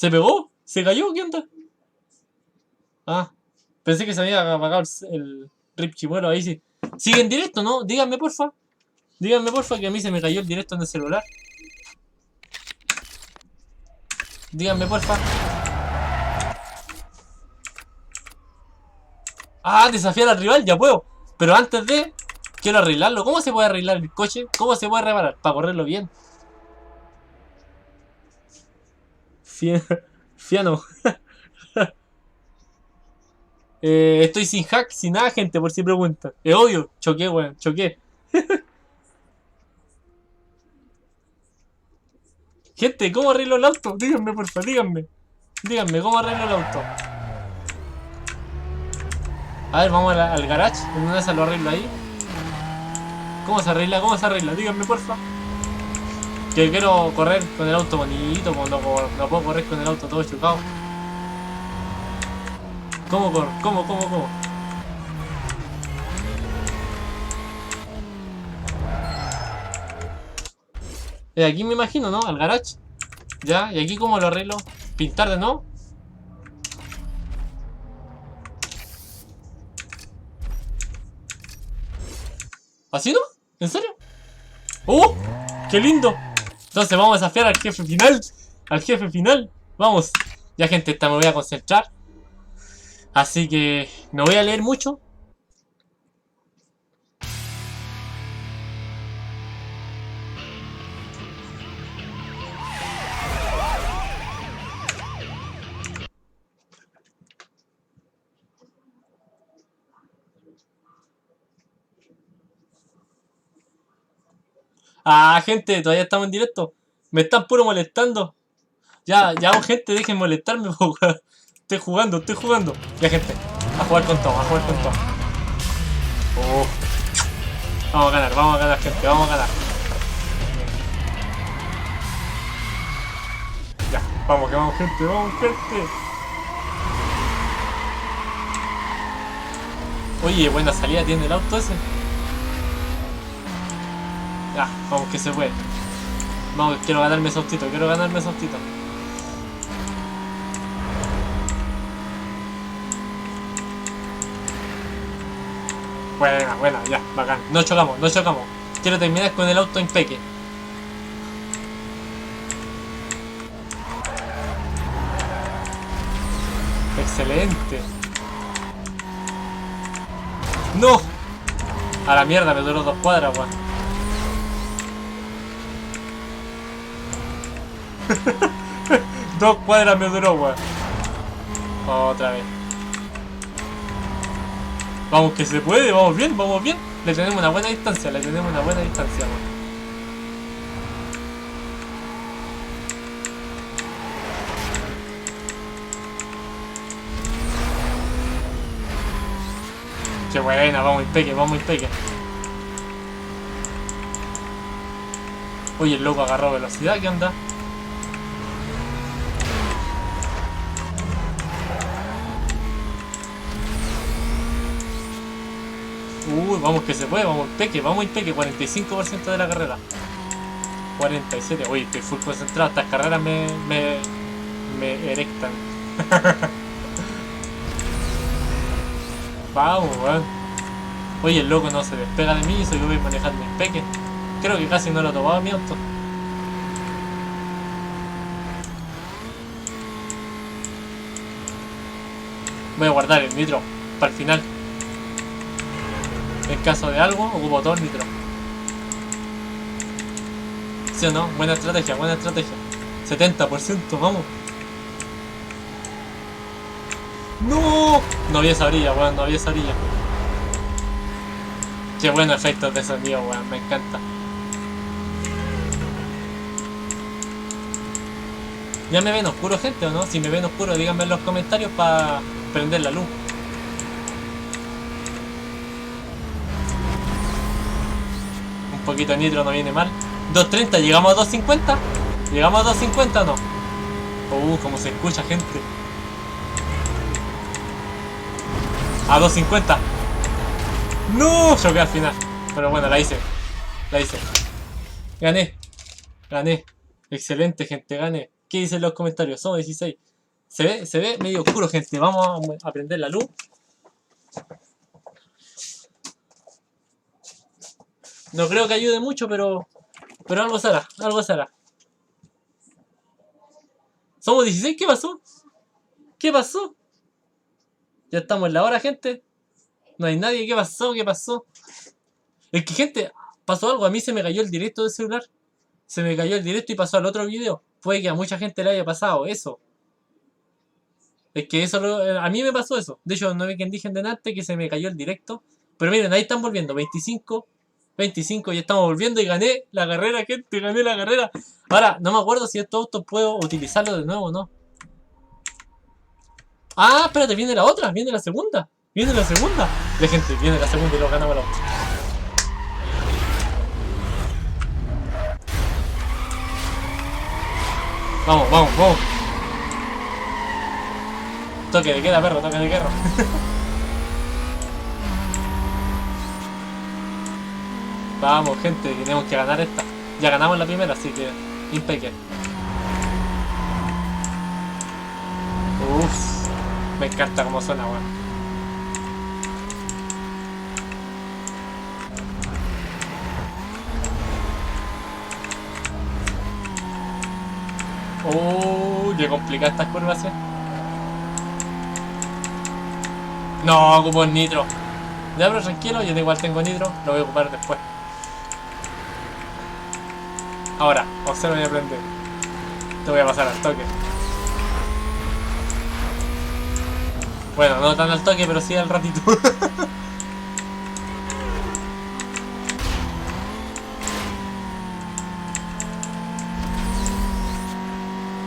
¿Se pegó? ¿Se cayó? ¿Qué onda? Ah, pensé que se había apagado el Rip Chimuelo, ahí sí. ¿Sigue en directo, no? Díganme porfa. Díganme porfa que a mí se me cayó el directo en el celular. Díganme porfa. Ah, desafiar al rival, ya puedo. Pero antes de... quiero arreglarlo. ¿Cómo se puede arreglar el coche? ¿Cómo se puede reparar? Para correrlo bien. Fiano. Estoy sin hack, sin nada, gente, por si preguntan. Es obvio. Choqué, weón. Choqué. Gente, ¿cómo arreglo el auto? Díganme, porfa, díganme. Díganme, ¿cómo arreglo el auto? A ver, vamos al garage. En una de esas lo arreglo ahí. ¿Cómo se arregla? ¿Cómo se arregla? Díganme, porfa. Que quiero correr con el auto bonito. Como no puedo correr con el auto todo chocado. ¿Cómo corro? ¿Cómo? Aquí me imagino, ¿no? Al garage. Ya, y aquí ¿cómo lo arreglo? ¿Pintar de nuevo? ¿Así no? ¿En serio? ¡Oh! ¡Qué lindo! Entonces vamos a desafiar al jefe final. Al jefe final. Vamos. Ya, gente, esta me voy a concentrar. Así que no voy a leer mucho. Ah, gente, todavía estamos en directo. Me están puro molestando. Ya, gente, dejen molestarme, po, weón. Estoy jugando. Ya, gente, a jugar con todo, Oh. Vamos a ganar, gente, vamos a ganar. Ya, vamos, gente. Oye, buena salida tiene el auto ese. Ya, vamos que se puede. Vamos, quiero ganarme ese autito. Buena, ya, bacán. No chocamos. Quiero terminar con el auto impeque. Excelente. ¡No! A la mierda, me duró 2 cuadras, weón. Dos cuadras me duró, weón. Otra vez. Vamos que se puede, vamos bien. Le tenemos una buena distancia, weón. Qué buena, vamos impeque. Oye, el loco agarró velocidad, ¿qué onda? Vamos que se puede, vamos impeque, 45% de la carrera. 47, uy, estoy full concentrado, estas carreras me erectan. Vamos, weón. Oye, el loco no se despega de mí y yo voy manejando impeque. Creo que casi no lo tomaba mi auto. Voy a guardar el nitro para el final. En caso de algo, ocupo todo el nitro. ¿Sí o no? Buena estrategia. 70%, vamos. ¡No! No había esa orilla, weón, Qué buenos efectos de sonido, weón, me encanta. ¿Ya me ven oscuro, gente, o no? Si me ven oscuro, díganme en los comentarios para prender la luz. Un poquito de nitro no viene mal. 2.30, ¿llegamos a 2.50? ¿Llegamos a 2.50 o no? Como se escucha, gente. A 2.50. No, choqué al final. Pero bueno, la hice. Gané. Excelente, gente, gané. ¿Qué dicen los comentarios? Somos 16. Se ve medio oscuro, gente. Vamos a prender la luz. No creo que ayude mucho, pero algo será, algo será. Somos 16, ¿qué pasó? ¿Qué pasó? Ya estamos en la hora, gente. No hay nadie, ¿qué pasó? ¿Qué pasó? Es que, gente, pasó algo. A mí se me cayó el directo del celular. Se me cayó el directo y pasó al otro video. Puede que a mucha gente le haya pasado eso. Es que eso a mí me pasó eso. De hecho, no vi que dije delante que se me cayó el directo. Pero miren, ahí están volviendo. 25 y estamos volviendo y gané la carrera, gente. Gané la carrera. Ahora, no me acuerdo si estos autos puedo utilizarlo de nuevo o no. Ah, espérate, viene la otra. Viene la segunda. Viene la segunda. De gente, viene la segunda y lo ganamos la otra. Vamos, vamos, vamos. Toque de queda, perro, toque de queda. Vamos, gente, tenemos que ganar esta. Ya ganamos la primera, así que impecable. Uff, me encanta cómo suena, weón. Qué complicada estas curvas, ¿eh? No, ocupo el nitro. Ya, pero tranquilo, yo igual tengo nitro, lo voy a ocupar después. Ahora, observa y aprende. Te voy a pasar al toque. Bueno, no tan al toque, pero sí al ratito.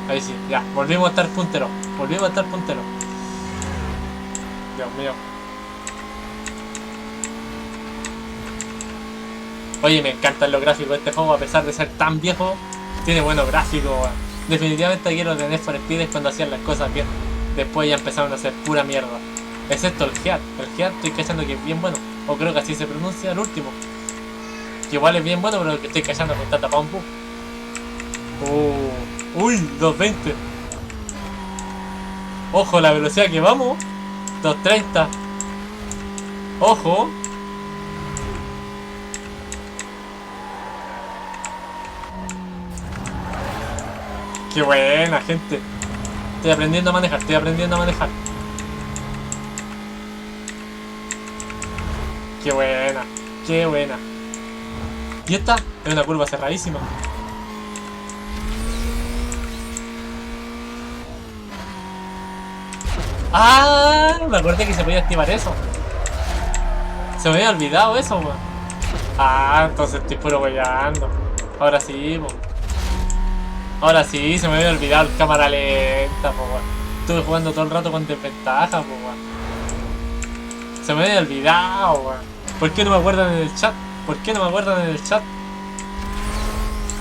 Ahí sí, ya, volvimos a estar puntero. Volvimos a estar puntero. Dios mío. Oye, me encantan los gráficos de este juego, a pesar de ser tan viejo. Tiene buenos gráficos. Definitivamente quiero tener For Speed cuando hacían las cosas bien. Después ya empezaron a hacer pura mierda. Excepto el Heat. El Heat estoy cachando que es bien bueno. O creo que así se pronuncia el último. Que igual es bien bueno, pero el que estoy cachando me está tapado un poco. Uy, 220. Ojo la velocidad que vamos. 230. Ojo. Qué buena, gente. Estoy aprendiendo a manejar, estoy aprendiendo a manejar. Qué buena, qué buena. Y esta es una curva cerradísima. Ah, me acordé que se podía activar eso. Se me había olvidado eso, weón. Ah, entonces estoy puro weyando. Ahora sí, weón. Ahora sí, se me había olvidado el cámara lenta, po, weón. Estuve jugando todo el rato con desventaja, po, weón. Se me había olvidado, weón. ¿Por qué no me acuerdan en el chat? ¿Por qué no me acuerdan en el chat?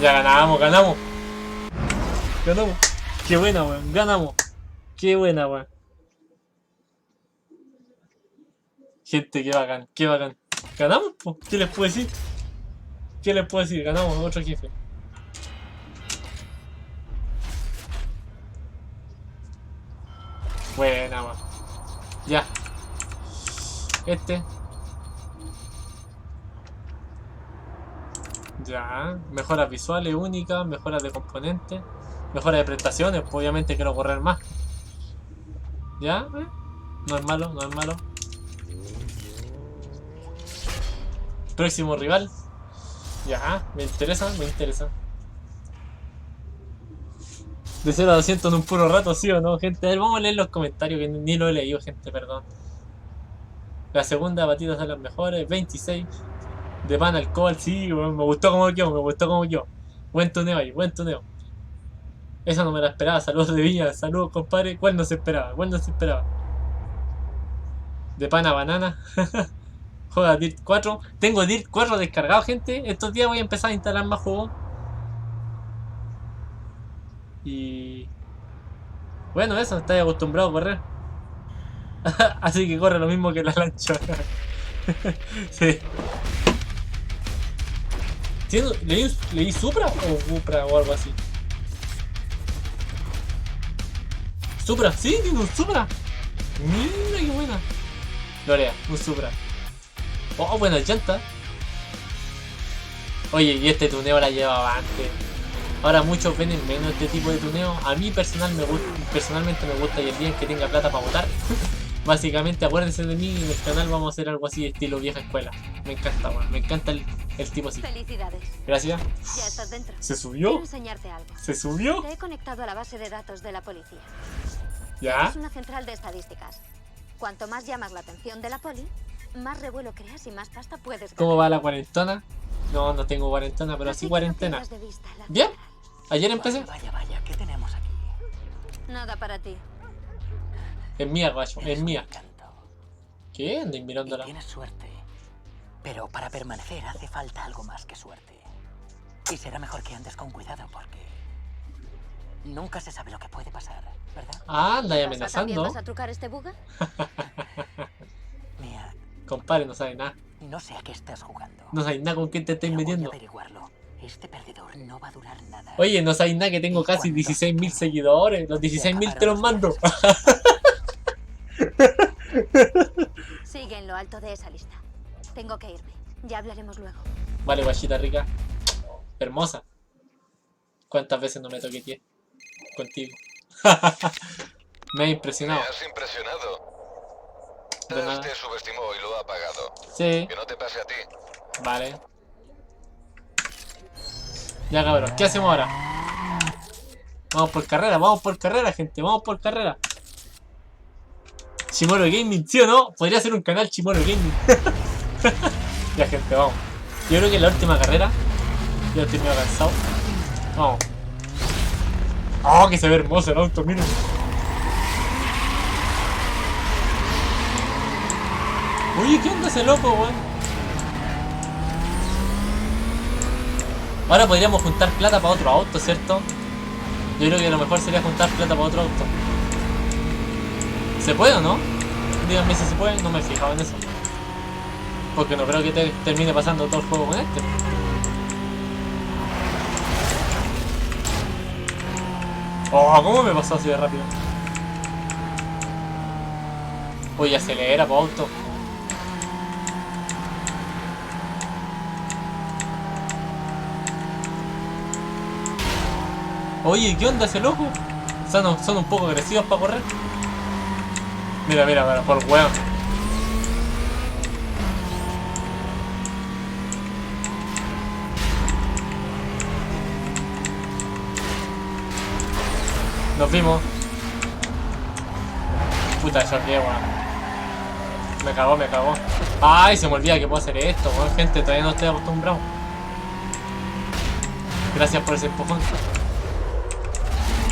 Ya ganamos, ganamos. Ganamos. Qué buena, weón. Ganamos. Qué buena, weón. Gente, qué bacán, qué bacán. ¿Ganamos? Po? ¿Qué les puedo decir? ¿Qué les puedo decir? Ganamos otro jefe. Buena, man. Ya. Ya. Mejoras visuales únicas, mejoras de componentes, mejoras de prestaciones. Pues obviamente quiero correr más. Ya. No es malo, no es malo. Próximo rival. Ya, me interesa, me interesa. De 0 a 200 en un puro rato, ¿sí o no, gente? A ver, vamos a leer los comentarios, que ni lo he leído, gente, perdón. La segunda batida son las mejores, 26. De pan al cobalt, sí, me gustó como yo, me gustó como yo. Buen tuneo ahí, buen tuneo. Eso no me la esperaba, saludos de Viña, saludos compadre. ¿Cuál no se esperaba? ¿Cuál no se esperaba? De pan a banana. Juega Dirt 4. Tengo Dirt 4 descargado, gente. Estos días voy a empezar a instalar más juegos. Y... bueno, eso, estoy acostumbrado a correr. Así que corre lo mismo que la lancha. Sí. ¿Leí Supra o Cupra o algo así? Supra, sí, tiene un Supra. Mira qué buena. Lorea, un Supra. Oh, buena llanta. Oye, y este tuneo la llevaba antes. Ahora muchos ven en menos este tipo de tuneo. A mí personalmente me gusta y el día en que tenga plata para votar. Básicamente acuérdense de mí, en el canal vamos a hacer algo así de estilo vieja escuela. Me encanta, bueno, me encanta el tipo así. Felicidades. Gracias. Ya estás dentro. ¿Se Quiero subió? enseñarte algo. ¿Se subió? Te he conectado a la base de datos de la policía. ¿Ya? Es una central de estadísticas. Cuanto más llamas la atención de la poli, más revuelo creas y más pasta puedes ganar. ¿Cómo va la cuarentona? No, no tengo cuarentona, pero Así sí que no cuarentena. pierdas de vista la ¿Bien? central. Ayer empecé. Vaya, ¿qué tenemos aquí? Nada para ti. Es mía, gallo, es un mía. encanto. ¿Qué? Andáis Y mirándola. tienes suerte. Pero para permanecer hace falta algo más que suerte. Y será mejor que andes con cuidado porque nunca se sabe lo que puede pasar, ¿verdad? Ah, andáis ¿También amenazando. vas a trucar este buga? Mía, Compadre, no sabe nada. no sé a qué estás jugando. No sabéis nada con quién te estáis pero voy a metiendo. averiguarlo. Este perdedor no va a durar nada. Oye, no sabéis nada que tengo casi 16.000 seguidores. Los 16.000 te los mando. Sigue en lo alto de esa lista. Tengo que irme. Ya hablaremos luego. Vale, guachita rica. Hermosa. ¿Cuántas veces no me toqueteé contigo? Me ha impresionado. Me has impresionado. De nada. Te subestimó y lo ha pagado. Sí, Que no te pase a ti. vale. Ya cabrón, ¿qué hacemos ahora? Vamos por carrera, gente, vamos por carrera. Chimoro Gaming, ¿sí o no? Podría ser un canal Chimoro Gaming. Ya, gente, vamos. Yo creo que la última carrera. Ya estoy medio cansado. Vamos. Oh, que se ve hermoso el auto, miren. Oye, ¿qué onda ese loco, weón? Ahora podríamos juntar plata para otro auto, ¿cierto? Yo creo que lo mejor sería juntar plata para otro auto. ¿Se puede o no? Díganme si se puede, no me he fijado en eso. Porque no creo que termine pasando todo el juego con este. Oh, ¿cómo me pasó así de rápido? Oye, acelera, po auto. Oye, ¿qué onda ese loco? Son un poco agresivos para correr. Mira, por weón. Nos vimos. Puta, yo qué, weón. Me cagó. Ay, se me olvida que puedo hacer esto, weón. Gente, todavía no estoy acostumbrado. Gracias por ese empujón.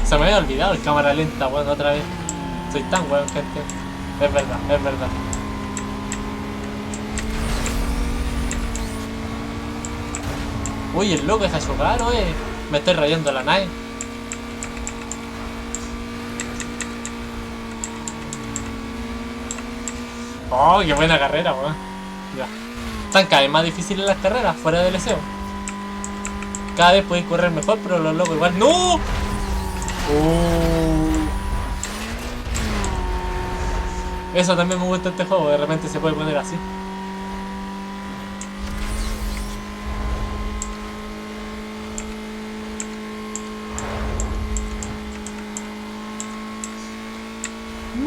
Se me había olvidado el cámara lenta, weón, otra vez. Soy tan weón, gente. Es verdad. Uy, el loco deja chocar, oye. Me estoy rayando la nave. Oh, qué buena carrera, weón. Ya. Están cada vez más difíciles las carreras, fuera del deseo. Cada vez podéis correr mejor, pero los locos igual. ¡No! Eso también me gusta este juego, de repente se puede poner así.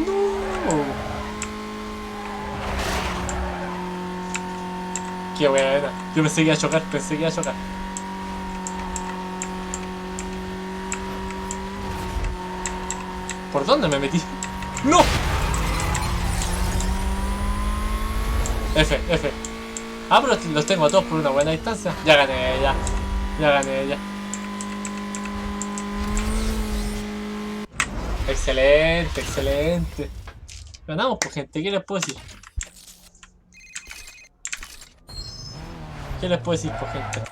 No. Qué buena. Yo pensé que iba a chocar, ¿Por dónde me metí? ¡No! F. Ah, pero los tengo a todos por una buena distancia. Ya gané, ya. Excelente. Ganamos, pues, gente. ¿Qué les puedo decir? Pues, gente?